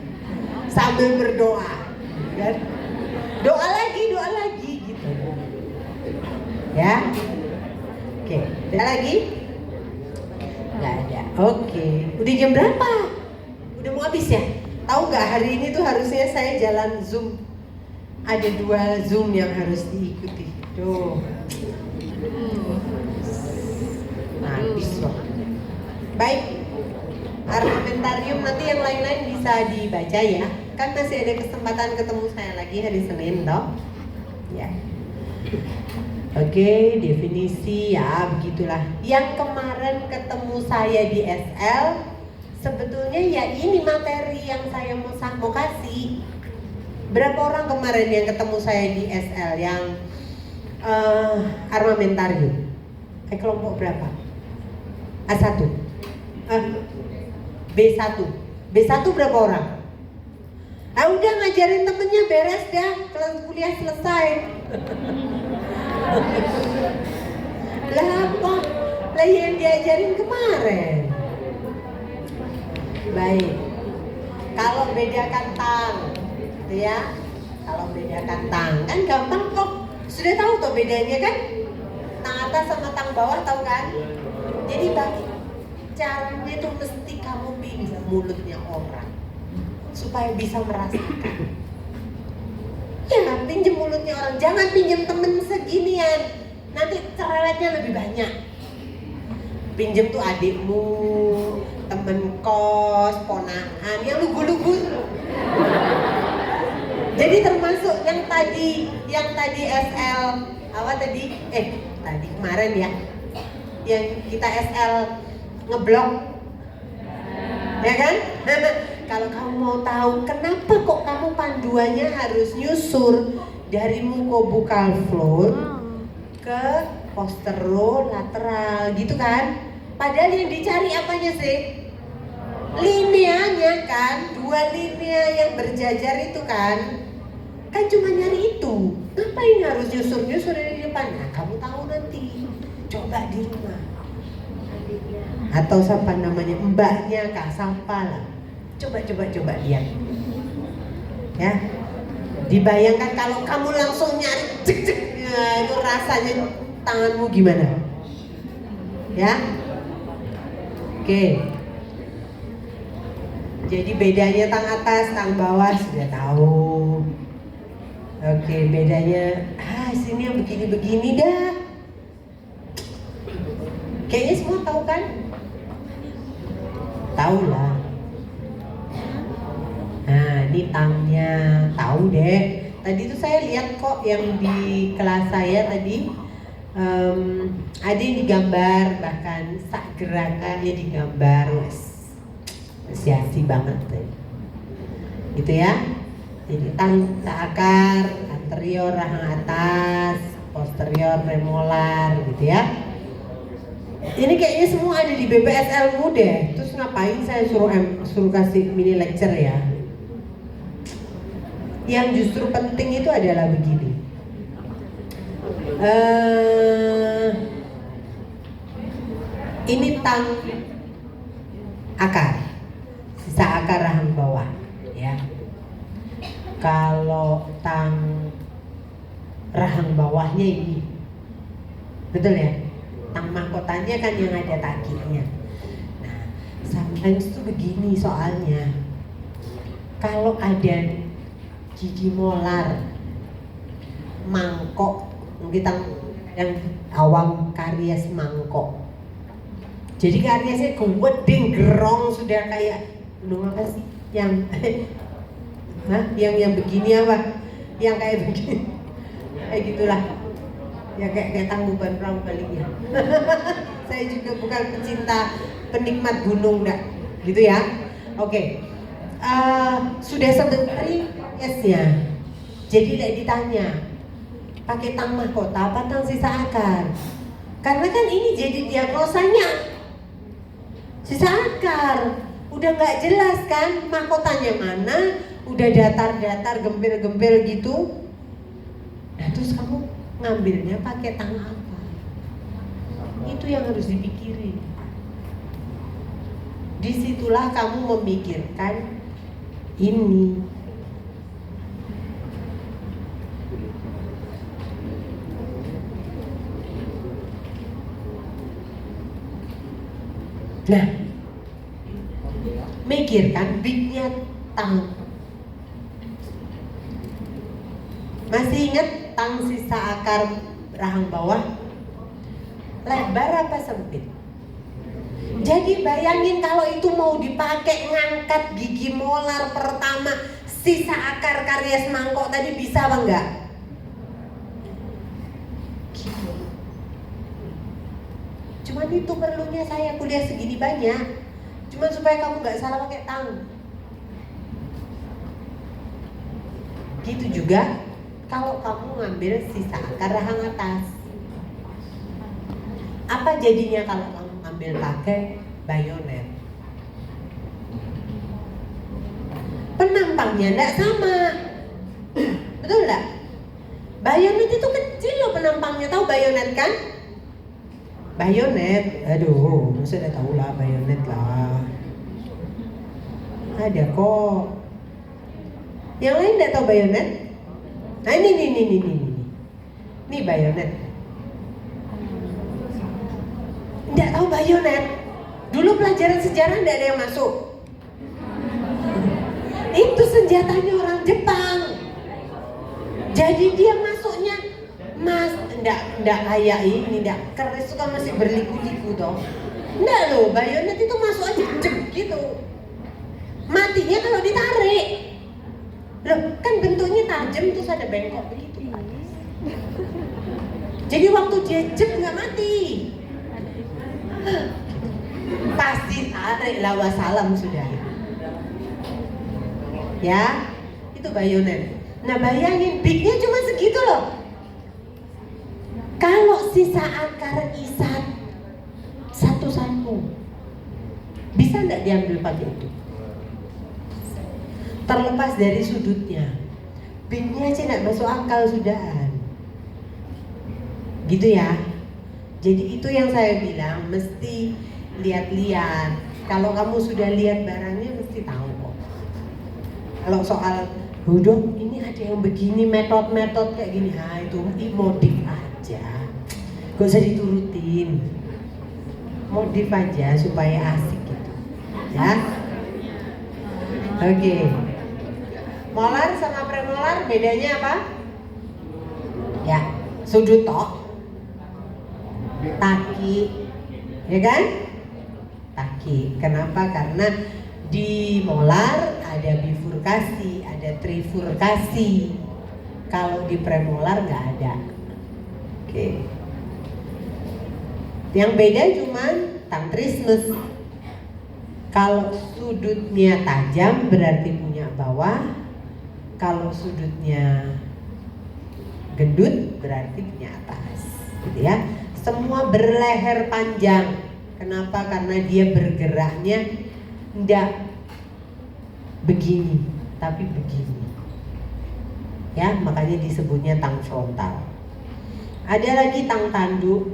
Sambil berdoa, kan? Doa lagi gitu. Ya, oke. Ada lagi? Nggak ada. Oke. Udah jam berapa? Udah mau habis ya? Tahu nggak hari ini tuh harusnya saya jalan Zoom. Ada 2 Zoom yang harus diikuti. Tuh. Habis loh. Baik. Armamentarium nanti yang lain-lain bisa dibaca ya. Kan masih ada kesempatan ketemu saya lagi hari Senin toh. Ya. Oke, definisi ya begitulah. Yang kemarin ketemu saya di SL, sebetulnya ya ini materi yang saya mau kasih. Berapa orang kemarin yang ketemu saya di SL yang armamentarium? Kelompok berapa? A1, B1, B1 berapa orang? Ah udah ngajarin temennya beres dah, kelas kuliah selesai. Lah apa? Lah yang diajarin kemarin. Baik. Kalau bedakan tang, gitu ya. Kalau bedakan tang kan gampang kok. Sudah tahu tuh bedanya kan? Tang atas sama tang bawah tahu kan? Jadi bagi caranya itu mesti kamu pinjam mulutnya orang supaya bisa merasakan. Ya pinjam mulutnya orang, jangan pinjam temen seginian, nanti cerewetnya lebih banyak. Pinjam tuh adikmu, temen kos, ponakan, yang lugu-lugu. Jadi termasuk yang tadi SL apa tadi? Tadi kemarin ya, yang kita SL ngeblok, ya kan? Kalau kamu mau tahu kenapa kok kamu panduannya harus nyusur dari mucobukal floor ke posterolateral gitu kan? Padahal yang dicari apanya sih? Lineanya kan, 2 linea yang berjajar itu kan? Kan cuma nyari itu. Ngapain harus nyusur-nyusur dari depan? Nah, kamu tahu nanti. Coba di rumah. Atau siapa namanya, mbaknya Kak Sampa lah. Coba lihat. Ya. Dibayangkan kalau kamu langsung nyari cek, nah, itu rasanya tanganmu gimana? Ya. Oke. Jadi bedanya tang atas, tang bawah sudah tahu. Oke, bedanya sini yang begini-begini dah. Kayaknya semua tahu kan? Tahu lah. Nah, ini tangnya tahu deh. Tadi tuh saya lihat kok yang di kelas saya tadi ada yang digambar, bahkan sak gerakannya digambar, apresiasi banget tadi. Gitu ya. Jadi tang akar, anterior rahang atas, posterior premolar gitu ya. Ini kayaknya semua ada di BPSL-mu deh. Terus ngapain saya suruh kasih mini lecture ya? Yang justru penting itu adalah begini. Ini tang akar, sisa akar rahang bawah, ya. kalau tang rahang bawahnya ini, betul ya? Tang mahkotanya kan yang ada takinya. Nah, sometimes tuh begini soalnya. Kalau ada gigi molar, mangkok, kita yang awam karies mangkok. Jadi kariesnya gedeng gerong sudah kayak, apa sih? Yang yang begini apa? Yang kayak begini. Kayak gitulah. Ya kayak tangguban perahu baliknya. Saya juga bukan pecinta penikmat gunung enggak, gitu ya. Oke. Sudah sebentar yesnya. Jadi tidak ditanya pakai tang mahkota apa tang sisa akar. Karena kan ini jadi diagnosanya sisa akar. Udah nggak jelas kan mahkotanya mana, udah datar-datar gembel-gembel gitu. Nah terus kamu ngambilnya pakai tang apa? Itu yang harus dipikirin. Disitulah kamu memikirkan ini. Nah, mikirkan bignya tang. Masih ingat tang sisa akar rahang bawah? Lebar apa sempit? Jadi bayangin kalau itu mau dipakai ngangkat gigi molar pertama sisa akar karies mangkok tadi, bisa apa enggak? Cuman itu perlunya saya kuliah segini banyak. Cuman supaya kamu nggak salah pakai tang. Gitu juga kalau kamu ngambil sisa akar rahang atas. Apa jadinya kalau kamu ngambil pakai bayonet? Penampangnya enggak sama. Betul enggak? Bayonet itu kecil loh penampangnya, tahu bayonet kan? Bayonet, aduh, masa udah tahu lah bayonet lah. Ada kok. Yang lain enggak tahu bayonet? Nah ini. Ini bayonet. Enggak tahu bayonet. Dulu pelajaran sejarah enggak ada yang masuk. Itu senjatanya orang Jepang. Jadi dia masuknya enggak kayak ini, enggak keris itu kan masih berliku-liku toh. Enggak loh, bayonet itu masuk aja jep gitu. Matinya kalau ditarik. Loh, kan bentuknya tajam terus ada bengkok begitu ke atas. Jadi waktu dia jep enggak mati. Pasti tarik lah wassalam sudah. Ya, itu bayonet. Nah bayangin bignya cuma segitu loh. Kalau sisa akar isat satu-satu, bisa nggak diambil pakai itu? Terlepas dari sudutnya, bignya aja nggak masuk akal sudahan. Gitu ya. Jadi itu yang saya bilang, mesti lihat-lihat. Kalau kamu sudah lihat barangnya mesti tahu kok. Kalau soal Budok, ini ada yang begini, metode kayak gini, itu modif aja, gak usah diturutin, modif aja supaya asik gitu, ya. Oke. Molar sama premolar bedanya apa? Ya, sudut tok, taki, ya kan? Taki. Kenapa? Karena di molar ada bifurkasi, ada trifurkasi. Kalau di premolar nggak ada. Oke. Yang beda cuman tantrismes. Kalau sudutnya tajam berarti punya bawah. Kalau sudutnya gendut berarti punya atas. Gitu ya. Semua berleher panjang. Kenapa? Karena dia bergeraknya enggak begini, tapi begini. Ya, makanya disebutnya tang frontal. Ada lagi tang tanduk.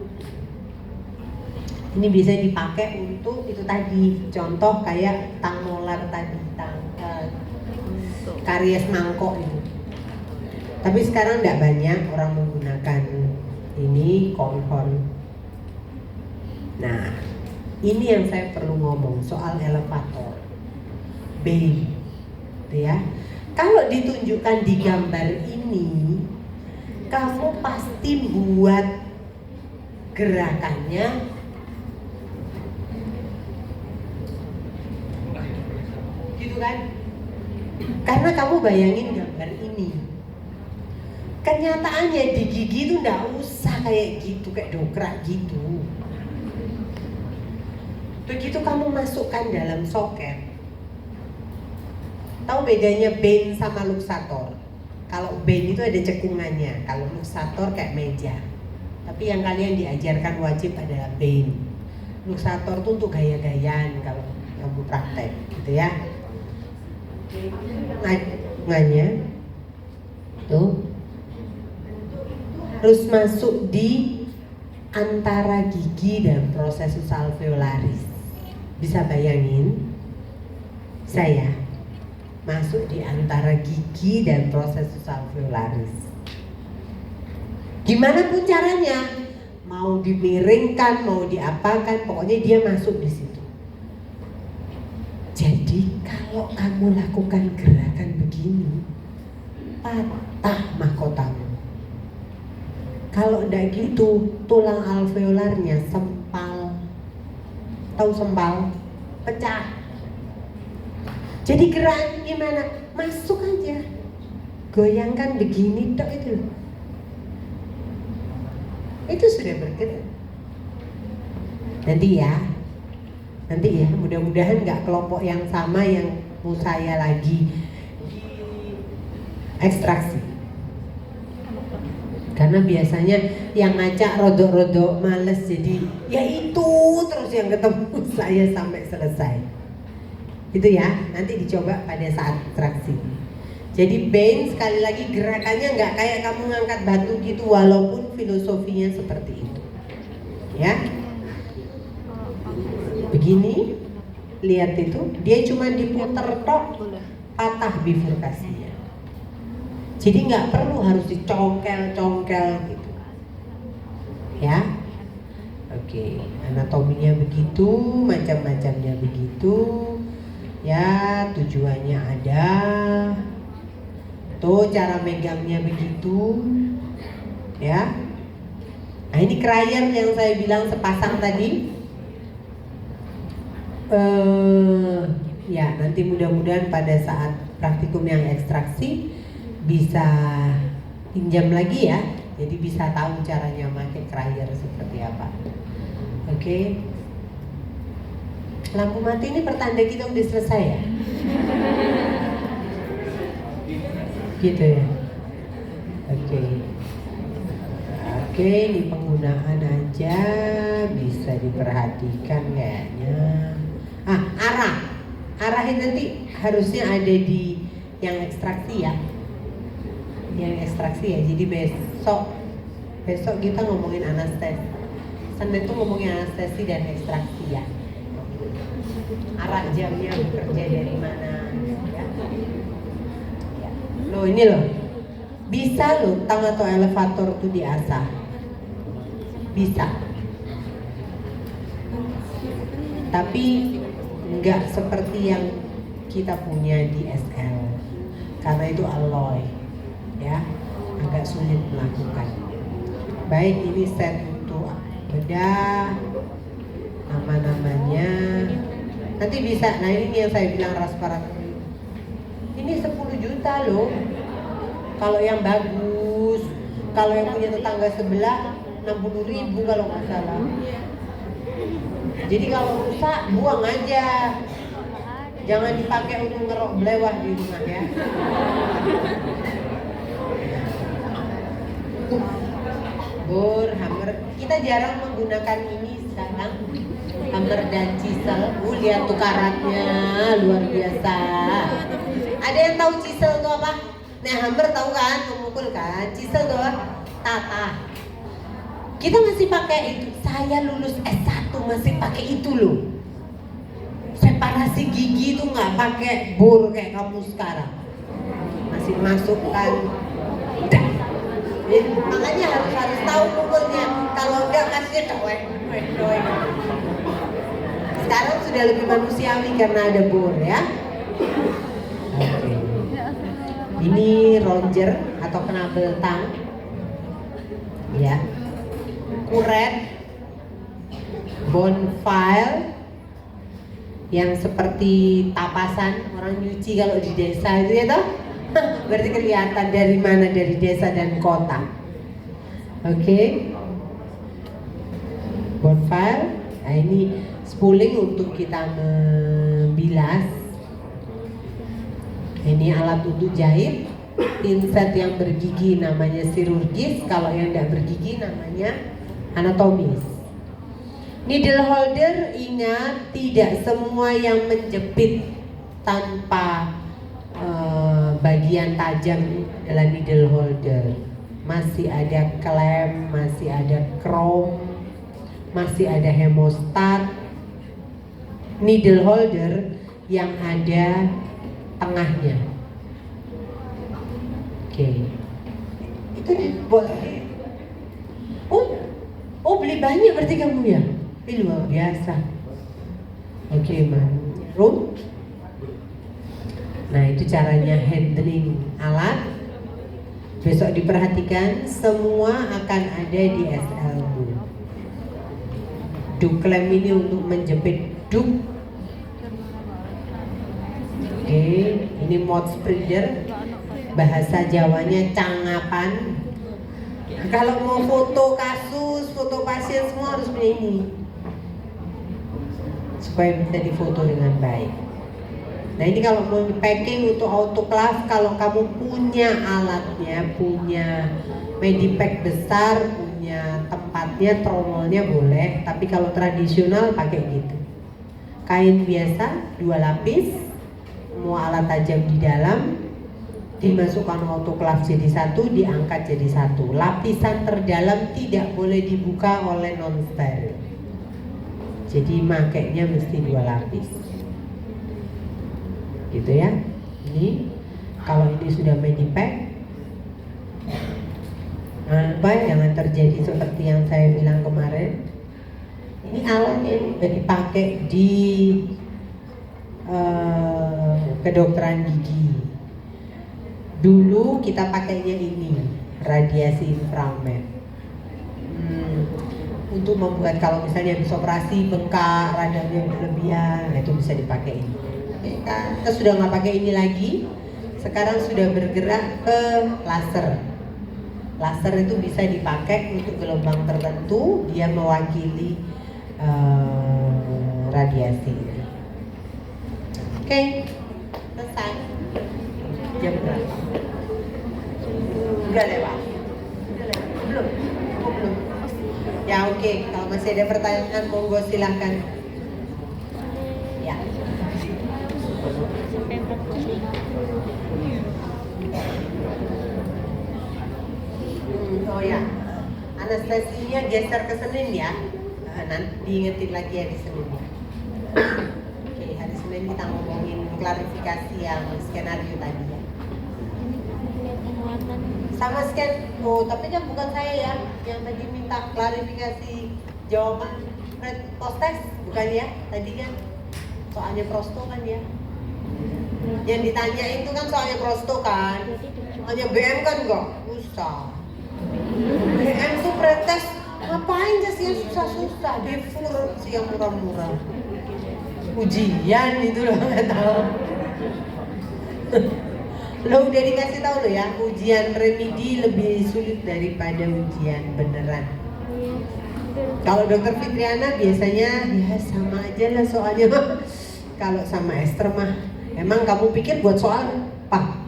Ini bisa dipakai untuk itu tadi. Contoh kayak tang molar tadi, tang karies mangkok itu. Tapi sekarang tidak banyak orang menggunakan ini konhon. Nah, ini yang saya perlu ngomong soal elevator. B, ya. Kalau ditunjukkan di gambar ini, kamu pasti buat gerakannya gitu kan? Karena kamu bayangin gambar ini. Kenyataannya di gigi itu nggak usah kayak gitu, kayak dongkrak gitu. Begitu kamu masukkan dalam soket. Tahu bedanya bane sama luxator? Kalau bane itu ada cekungannya, kalau luxator kayak meja. Tapi yang kalian diajarkan wajib adalah bane. Luxator itu untuk gaya-gayaan kalau kamu praktek, gitu ya. Nganya tuh harus masuk di antara gigi dan prosesus alveolaris. Bisa bayangin saya masuk di antara gigi dan prosesus alveolaris. Gimana pun caranya, mau dimiringkan, mau diapakan, pokoknya dia masuk di situ. Jadi kalau kamu lakukan gerakan begini, patah mahkotamu. Kalau enggak gitu, tulang alveolarnya sempal. Tahu sempal? Pecah. Jadi gerak gimana? Masuk aja. Goyangkan begini tok itu loh. Itu sudah bergerak. Nanti ya, mudah-mudahan nggak kelompok yang sama yang mau saya lagi ekstraksi. Karena biasanya yang ngajak rodok-rodok males, jadi ya itu terus yang ketemu saya sampai selesai. Itu ya, nanti dicoba pada saat ekstraksi. Jadi bane sekali lagi gerakannya nggak kayak kamu ngangkat batu gitu, walaupun filosofinya seperti itu. Ya. Begini, lihat itu, dia cuma diputer tok, patah bifurkasinya. Jadi nggak perlu harus dicongkel-congkel gitu. Ya. Oke, anatominya begitu, macam-macamnya begitu. Ya, tujuannya ada. Tuh cara megangnya begitu. Ya. Nah, ini krayon yang saya bilang sepasang tadi. Ya, nanti mudah-mudahan pada saat praktikum yang ekstraksi bisa pinjam lagi ya. Jadi bisa tahu caranya pakai krayon seperti apa. Oke. Lampu mati ini pertanda kita udah selesai ya. Gitu ya. Oke, ini penggunaan aja bisa diperhatikan kayaknya. Arahin nanti harusnya ada di yang ekstraksi ya. Yang ekstraksi ya. Jadi besok kita ngomongin anestesi. Senin itu ngomongin anestesi dan ekstraksi ya. Arah jamnya bekerja dari mana ya. Loh ini loh, bisa loh tang atau elevator itu diasah. Bisa. Tapi enggak seperti yang kita punya di SL. Karena itu alloy. Ya, agak sulit melakukan. Baik, ini set untuk bedah, nama-namanya. Nanti bisa, nah ini yang saya bilang rasparat. Ini 10 juta loh. Kalau yang bagus, kalau yang punya tetangga sebelah 60.000 kalau nggak salah. Jadi kalau rusak buang aja. Jangan dipakai untuk ngerok belewah di rumah ya. Bor, hammer. Kita jarang menggunakan ini sekarang. Hammer dan chisel. Lihat tuh karatnya luar biasa. Ada yang tahu chisel itu apa? Nah, hammer tahu kan, memukul kan. Chisel itu apa? Tata. Kita masih pakai itu. Saya lulus S1 masih pakai itu loh. Separasi gigi itu nggak pakai bor kayak kamu sekarang. Masih masukkan Makanya harus tahu pukulnya. Kalau enggak kasih doeng. Sekarang sudah lebih manusiawi karena ada bor ya. Oke. Ini roger atau knabel tang. Ya. Kuret. Bonfile yang seperti tapasan orang nyuci kalau di desa itu ya toh. Berarti kelihatan dari mana, dari desa dan kota. Oke. Bonfile. Nah ini spooling untuk kita membilas. Ini alat untuk jahit. Pinset yang bergigi namanya chirurgis, kalau yang tidak bergigi namanya anatomis. Needle holder, ingat tidak semua yang menjepit tanpa bagian tajam adalah needle holder. Masih ada klem, masih ada chrome, masih ada hemostat. Needle holder yang ada tengahnya. Oke. Itu boleh. Oh beli banyak berarti kamu ya? Luar biasa. Oke, Rum. Nah itu caranya handling alat. Besok diperhatikan, semua akan ada di SLU. Duklem ini untuk menjepit duk. Oke, ini mouth spreader. Bahasa Jawanya cangapan. Kalau mau foto kasus, foto pasien semua harus punya ini supaya bisa difoto dengan baik. Nah ini kalau mau packing untuk autoclave, kalau kamu punya alatnya, punya medipack besar, punya tempatnya, tromolnya boleh. Tapi kalau tradisional pakai gitu. Kain biasa 2 lapis, semua alat tajam di dalam, dimasukkan autoclave jadi 1, diangkat jadi 1. Lapisan terdalam tidak boleh dibuka oleh non steril. Jadi makainya mesti 2 lapis. Gitu ya. Ini kalau ini sudah medipack, apa jangan terjadi seperti yang saya bilang kemarin. Ini alatnya sudah dipakai di kedokteran gigi. Dulu kita pakainya ini, radiasi inframed. Untuk membuat kalau misalnya habis operasi bengkak, radangnya berlebihan, nah itu bisa dipakai ini. Kita sudah nggak pakai ini lagi. Sekarang sudah bergerak ke laser. Laser itu bisa dipakai untuk gelombang tertentu, dia mewakili radiasi. Oke, selesai. Jam berapa? Udah lewat? Belum? Oh, belum. Ya oke, kalau masih ada pertanyaan monggo silahkan. Ya. Oh ya, anestesinya geser ke Senin ya. Nanti diingetin lagi ya di Senin. Oke, hari Senin kita ngomongin klarifikasi yang skenario tadi ya. Sama scan, tapi kan bukan saya ya yang tadi minta klarifikasi jawaban post test, bukan ya tadi kan soalnya prosto kan ya, yang ditanya itu kan soalnya prosto kan, soalnya BM kan enggak usah. BM tuh pretest ngapain sih yang susah-susah, defur sih yang murah-murah, ujian itu loh nggak tahu. Lo udah dikasih tahu lo ya, ujian remedi lebih sulit daripada ujian beneran. Kalau dokter Fitriana biasanya ya sama aja lah soalnya. Kalau sama Esther mah, emang kamu pikir buat soal apa?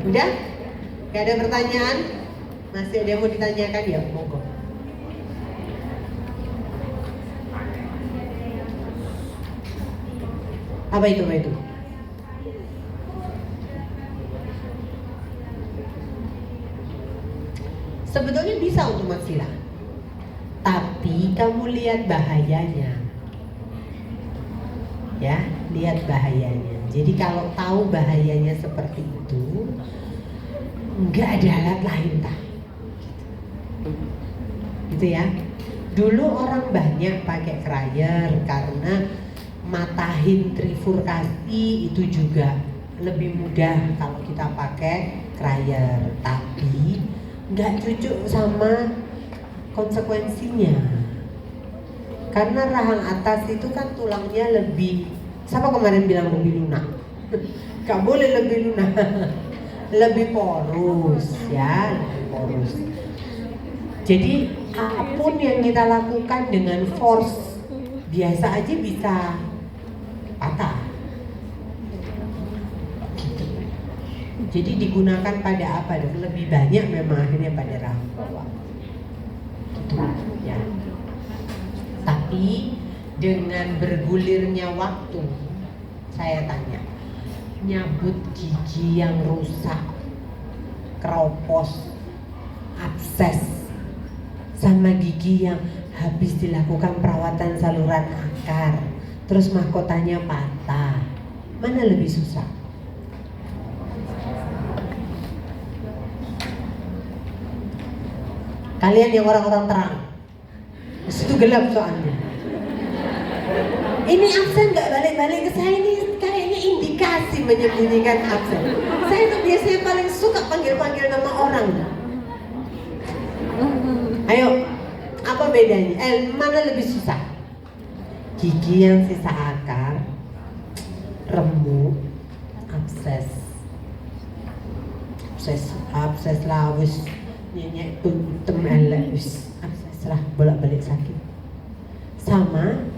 Udah? Gak ada pertanyaan? Masih ada yang mau ditanyakan ya? Monggo. Apa itu? Sebetulnya bisa untuk maksilah, tapi kamu lihat bahayanya. Ya, lihat bahayanya. Jadi kalau tahu bahayanya seperti itu, nggak ada alat lain tak. Gitu ya. Dulu orang banyak pakai krayer karena matahin trifurkasi itu juga lebih mudah kalau kita pakai krayer, tapi nggak cocok sama konsekuensinya. Karena rahang atas itu kan tulangnya lebih, siapa kemarin bilang lebih lunak? Gak boleh lebih lunak, lebih porus ya, lebih porus. Jadi apapun yang kita lakukan dengan force biasa aja bisa patah. Gitu. Jadi digunakan pada apa? Lebih banyak memang akhirnya pada rahang bawah. Gitu ya. Tapi dengan bergulirnya waktu, saya tanya, nyabut gigi yang rusak, keropos, abses, sama gigi yang habis dilakukan perawatan saluran akar, terus mahkotanya patah, mana lebih susah? Kalian yang orang-orang terang, itu gelap soalnya. Ini absen nggak balik-balik ke saya, ini kayaknya indikasi menyembunyikan absen. Saya tuh biasanya paling suka panggil-panggil nama orang. Ayo, apa bedanya? Mana lebih susah? Gigi yang sisa akar, remuk, abses lawis, nyenyek buntem elewis, abses lah bolak-balik sakit. Sama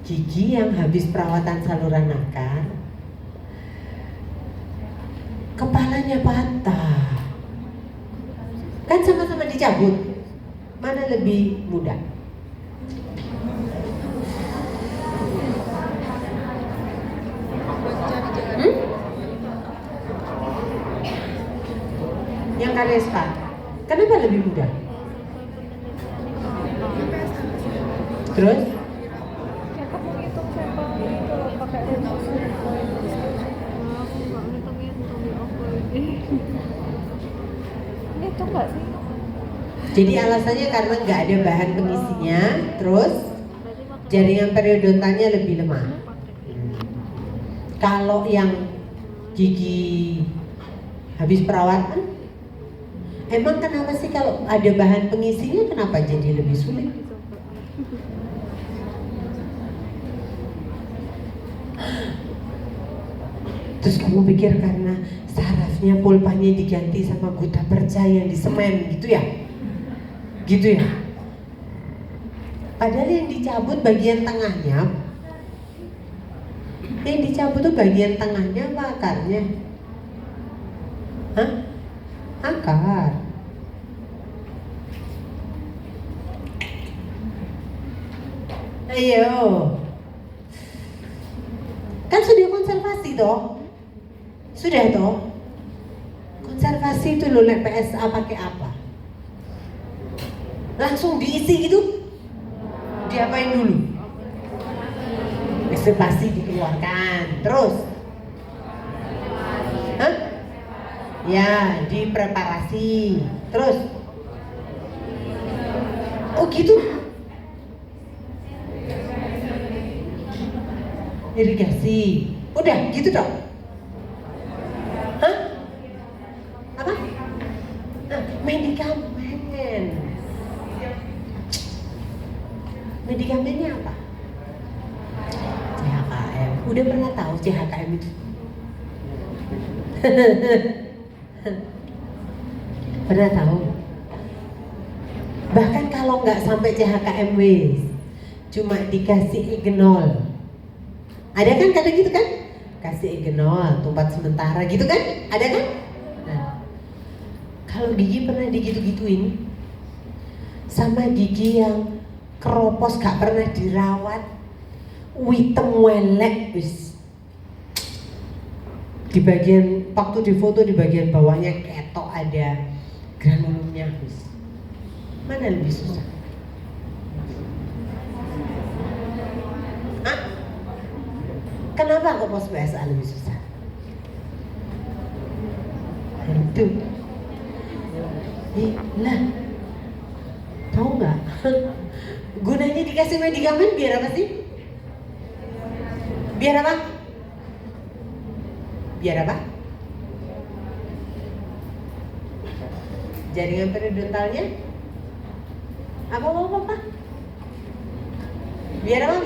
gigi yang habis perawatan saluran akar, kepalanya patah, kan sama-sama dicabut, mana lebih mudah? Yang karespa, kenapa lebih mudah? Terus? Jadi alasannya karena nggak ada bahan pengisinya, terus jaringan periodontalnya lebih lemah. Kalau yang gigi habis perawatan, emang kenapa sih kalau ada bahan pengisinya kenapa jadi lebih sulit? Terus kamu pikir karena sarafnya pulpanya diganti sama gutta perca yang di semen gitu ya? Gitu ya? Padahal yang dicabut bagian tengahnya. Yang dicabut tuh bagian tengahnya apa akarnya? Hah? Akar. Ayo. Kan sudah konservasi toh? Sudah toh? Konservasi itu loh, PSA pakai apa? Langsung diisi gitu? Diapain dulu? Ekstirpasi dikeluarkan, terus? Hah? Ya, dipreparasi, terus? Oh gitu? Irigasi, udah gitu dong? Hah? Apa? Medikamen. Medikamennya apa? CHKM. Udah pernah tahu CHKM itu? Pernah tahu? Bahkan kalau nggak sampai CHKM cuma dikasih Igenol. Ada kan kata gitu kan? Kasih Igenol, tumpat sementara gitu kan? Ada kan? Nah, kalau gigi pernah digitu-gituin sama gigi yang keropos gak pernah dirawat, witem welek wis. Di bagian waktu di foto di bagian bawahnya ketok ada granulumnya wis. Mana lebih susah? Hah? Kenapa kok pos PSA lebih susah? Itu. Lah, tahu nggak? Gunanya dikasih medikamen biar apa sih? Biar apa? Biar apa? Jaringan periodontalnya? Apa? Biar apa?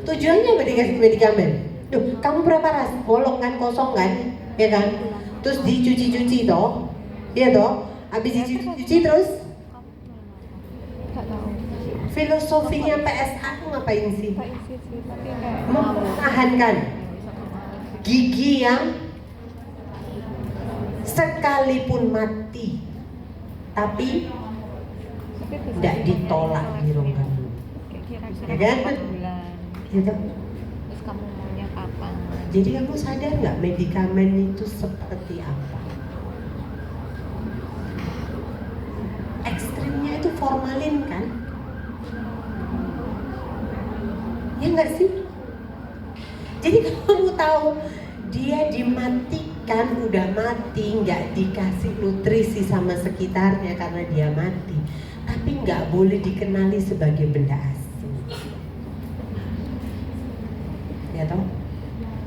Tujuannya apa dikasih medikamen? Duh, kamu berapa ras? Bolong kan, kosong kan? Ya kan? Terus dicuci-cuci toh? Iya toh? Habis dicuci-cuci terus? Nggak tahu. Filosofinya PSA tuh ngapain sih? Pak isi sih, tapi kayak Mempertahankan gigi yang sekalipun mati tapi tidak ditolak di rongga mulut. Ya kan? Gitu. Terus kamu maunya kapan? Jadi kamu sadar nggak medikamen itu seperti apa? Ekstrimnya itu formalin kan? Ya nggak sih? Jadi kamu tahu dia dimatikan, udah mati, nggak dikasih nutrisi sama sekitarnya karena dia mati, tapi nggak boleh dikenali sebagai benda asing. Ya toh?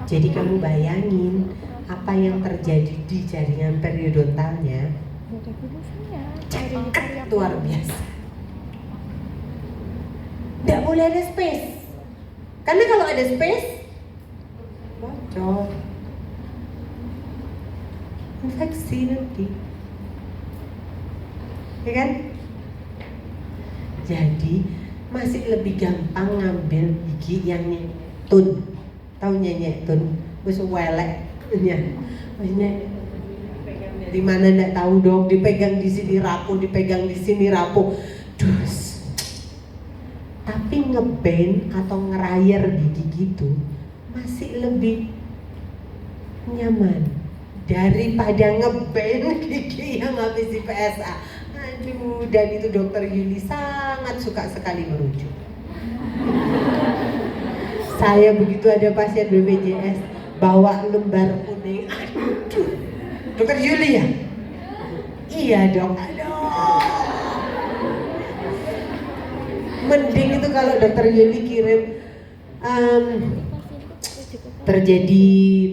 Jadi kamu bayangin apa yang terjadi di jaringan periodontalnya, cekat luar biasa. Nggak boleh ada space, karena kalau ada space bocor, infeksi nanti, ya kan? Jadi masih lebih gampang ngambil gigi yang nyetun, tahu nyetun, wis welek, dari mana nggak tahu dong, dipegang di sini rapuh, dipegang di sini rapuh, dus. Tapi ngeband atau ngerayer gigi gitu masih lebih nyaman daripada ngeband gigi yang habis di PSA. Aduh, dan itu dokter Yuli sangat suka sekali merujuk. Saya begitu ada pasien BPJS bawa lembar kuning, aduh, dokter Yuli ya? Iya dok, aduh. Mending itu kalau dokter Yuli kirim terjadi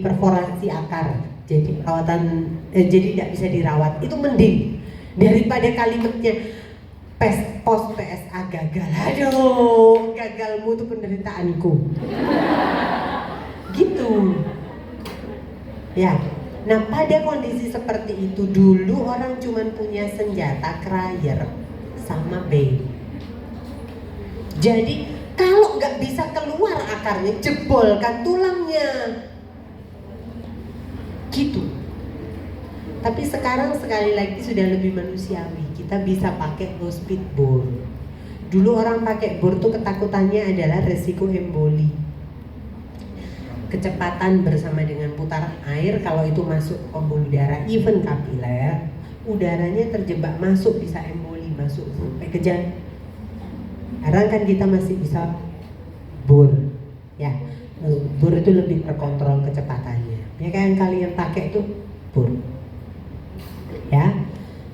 perforasi akar, jadi perawatan, jadi tidak bisa dirawat, itu mending daripada kalimatnya pos PSA gagal. Aduh, gagalmu itu penderitaanku. Gitu. Ya. Nah, pada kondisi seperti itu dulu orang cuma punya senjata krayer sama B. Jadi kalau nggak bisa keluar akarnya, jebolkan tulangnya. Gitu. Tapi sekarang sekali lagi sudah lebih manusiawi. Kita bisa pakai low speed bore. Dulu orang pakai bore tuh ketakutannya adalah resiko emboli. Kecepatan bersama dengan putaran air, kalau itu masuk pembuluh darah, even kapiler, udaranya terjebak masuk, bisa emboli, masuk sampai ke jantung. Sekarang kan kita masih bisa bore, ya. Bore itu lebih terkontrol kecepatannya. Ya kan, kalian pakai itu bore. Ya,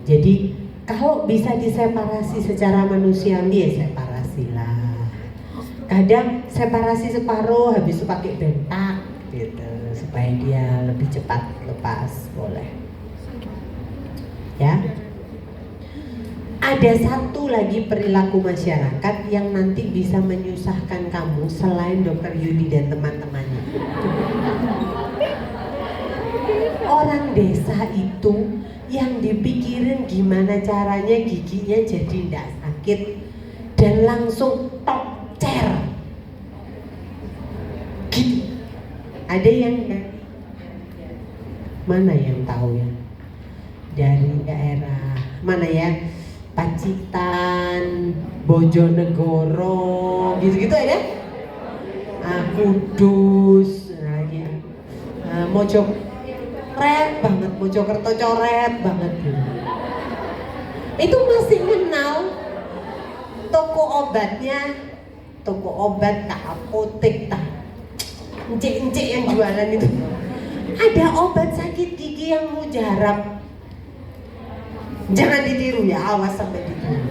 jadi kalau bisa diseparasi secara manusiawi ya separasilah. Kadang separasi separuh, habis itu pakai bentak gitu supaya dia lebih cepat lepas, boleh. Ya. Ada satu lagi perilaku masyarakat yang nanti bisa menyusahkan kamu selain dokter Yudi dan teman-temannya. Orang desa itu yang dipikirin gimana caranya giginya jadi tidak sakit dan langsung top chair gitu. Ada yang mana yang tahu ya, dari daerah mana ya, Pacitan, Bojonegoro gitu-gitu ada, Kudus, Mojokerto banget, Mojokerto coret banget gitu. Itu masih kenal toko obatnya, toko obat ke apotek tak. encik-encik yang jualan itu. Ada obat sakit gigi yang mujarab. Jangan ditiru ya, awas sampai ditiru.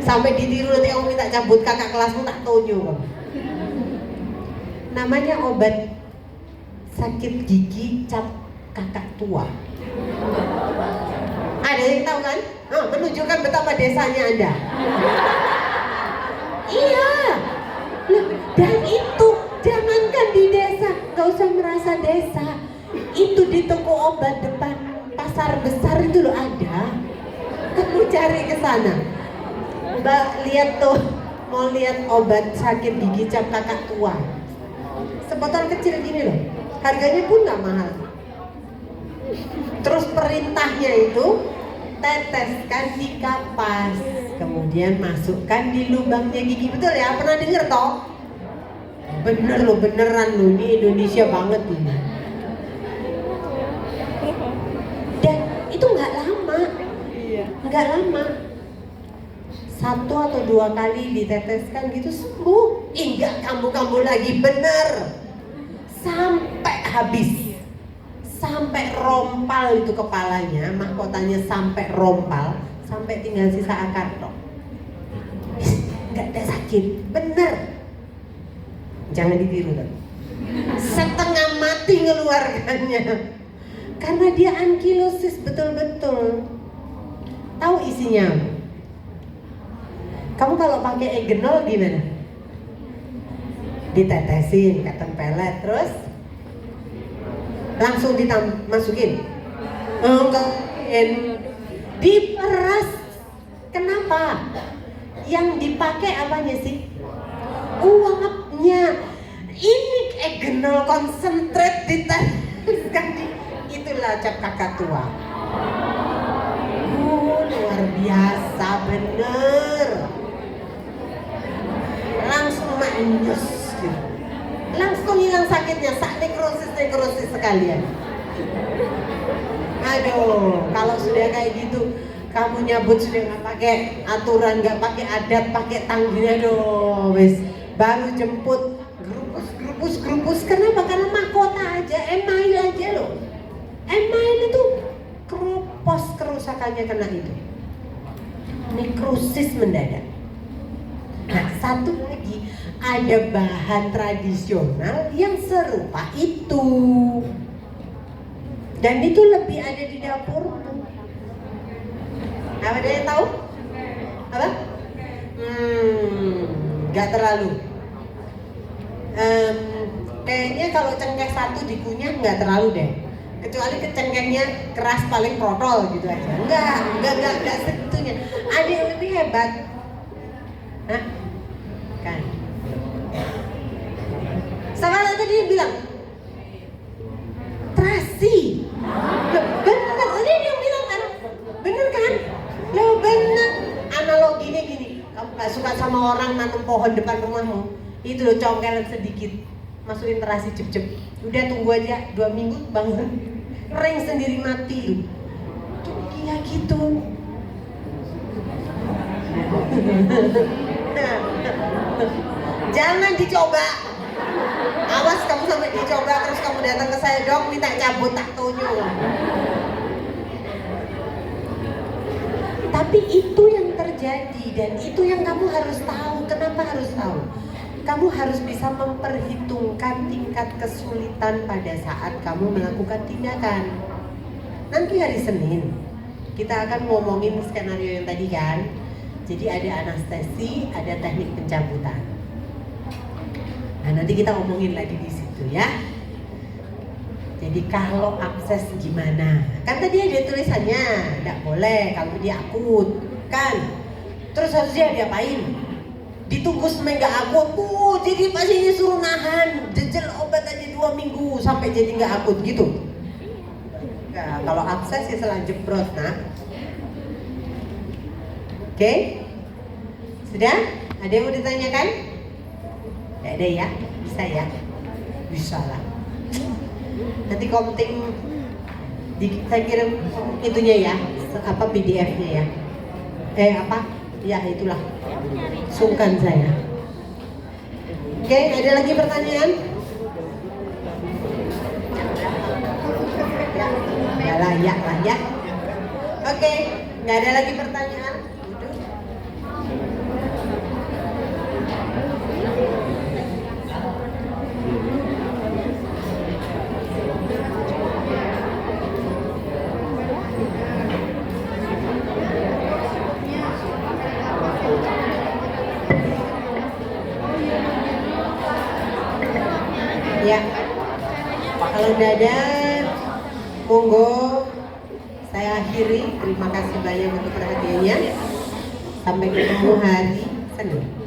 Sampai ditiru nanti kamu minta cabut kakak kelasmu tak tonyo kamu. Namanya obat sakit gigi cap kakak tua. Ada yang tahu kan? Menunjukkan betapa desanya Anda. Iya. Loh, dan itu jangankan di desa, nggak usah merasa desa. Itu di toko obat depan pasar besar itu loh ada. Kamu cari ke sana. Mbak lihat tuh, mau lihat obat sakit gigi cap kakak tua. Sebotol kecil gini loh. Harganya pun nggak mahal. Terus perintahnya itu teteskan di kapas, kemudian masukkan di lubangnya gigi. Betul ya? Pernah denger toh? Bener loh, beneran loh, ini Indonesia banget ini. Dan itu nggak lama, nggak lama. 1 atau 2 kali diteteskan gitu sembuh. Enggak kambuh-kambuh lagi, bener. Sampai habis. Sampai rompal itu kepalanya, mahkotanya sampai rompal, sampai tinggal sisa akar tok. Nggak ada sakit, bener. Jangan ditiru tuh. Setengah mati ngeluarkannya, karena dia ankilosis betul-betul. Tahu isinya? Kamu kalau pakai Egenol gimana? Ditetesin, ketempelet, terus langsung masukin. Enggak, diperas. Kenapa? Yang dipakai apanya sih? Uapnya. Ini Egenol konsentrat diteteskan di, itulah cap kakak tua. Luar biasa, bener. Langsung manyus gitu. Langsung hilang sakitnya, sak nekrosis sekalian. Aduh, kalau sudah kayak gitu, kamu nyabut sudah nggak pakai aturan, nggak pakai adat, pakai tanggine, aduh, wes baru jemput gerupus. Kenapa? Karena mahkota aja, email aja loh. Email itu keropos kerusakannya kena itu. Nekrosis mendadak. Nah, satu lagi, ada bahan tradisional yang serupa itu, dan itu lebih ada di dapur. Ada yang tahu? Apa? Gak terlalu. Kayaknya kalau cengkeh 1 dikunyah nggak terlalu deh. Kecuali cengkehnya keras paling protol gitu aja. Enggak segitunya. Ada yang lebih hebat. Hah? Kan? Sama tadi dia bilang terasi. Bener, ini yang bilang kan? Bener kan? Loh bener. Analoginya gini, kamu gak suka sama orang nanam pohon depan rumahmu, itu loh congkelan sedikit, masukin terasi cep-cep. Udah tunggu aja 2 minggu bangun, kering sendiri mati. Tuh dia gitu. Jangan dicoba. Awas kamu sampai dicoba terus kamu datang ke saya, dok minta cabut tak tonyo. Tapi itu yang terjadi dan itu yang kamu harus tahu. Kenapa harus tahu? Kamu harus bisa memperhitungkan tingkat kesulitan pada saat kamu melakukan tindakan. Nanti hari Senin kita akan ngomongin skenario yang tadi kan. Jadi ada anestesi, ada teknik pencabutan. Nah, nanti kita ngomongin lagi di situ ya. Jadi kalau abses gimana? Kan tadi ada tulisannya, tidak boleh kalau dia akut, kan? Terus harusnya diapain? Ditunggu seminggu akut, jadi pasiennya suruh nahan, jejel obat aja 2 minggu sampai jadi nggak akut gitu. Nah, kalau abses ya selang jebrot, nah. Oke? Sudah? Ada yang mau ditanyakan? Tidak ada ya? Bisa ya? Bisa lah. Nanti komting saya kirim itunya ya, apa PDF-nya ya. Apa? Ya itulah. Sungkan saya. Oke, ada lagi pertanyaan? udah layak lah ya. Oke, nggak ada lagi pertanyaan. Udah. Ya, kalau udah ada, monggo saya akhiri. Terima kasih banyak untuk perhatiannya. Sampai ketemu hari Senin.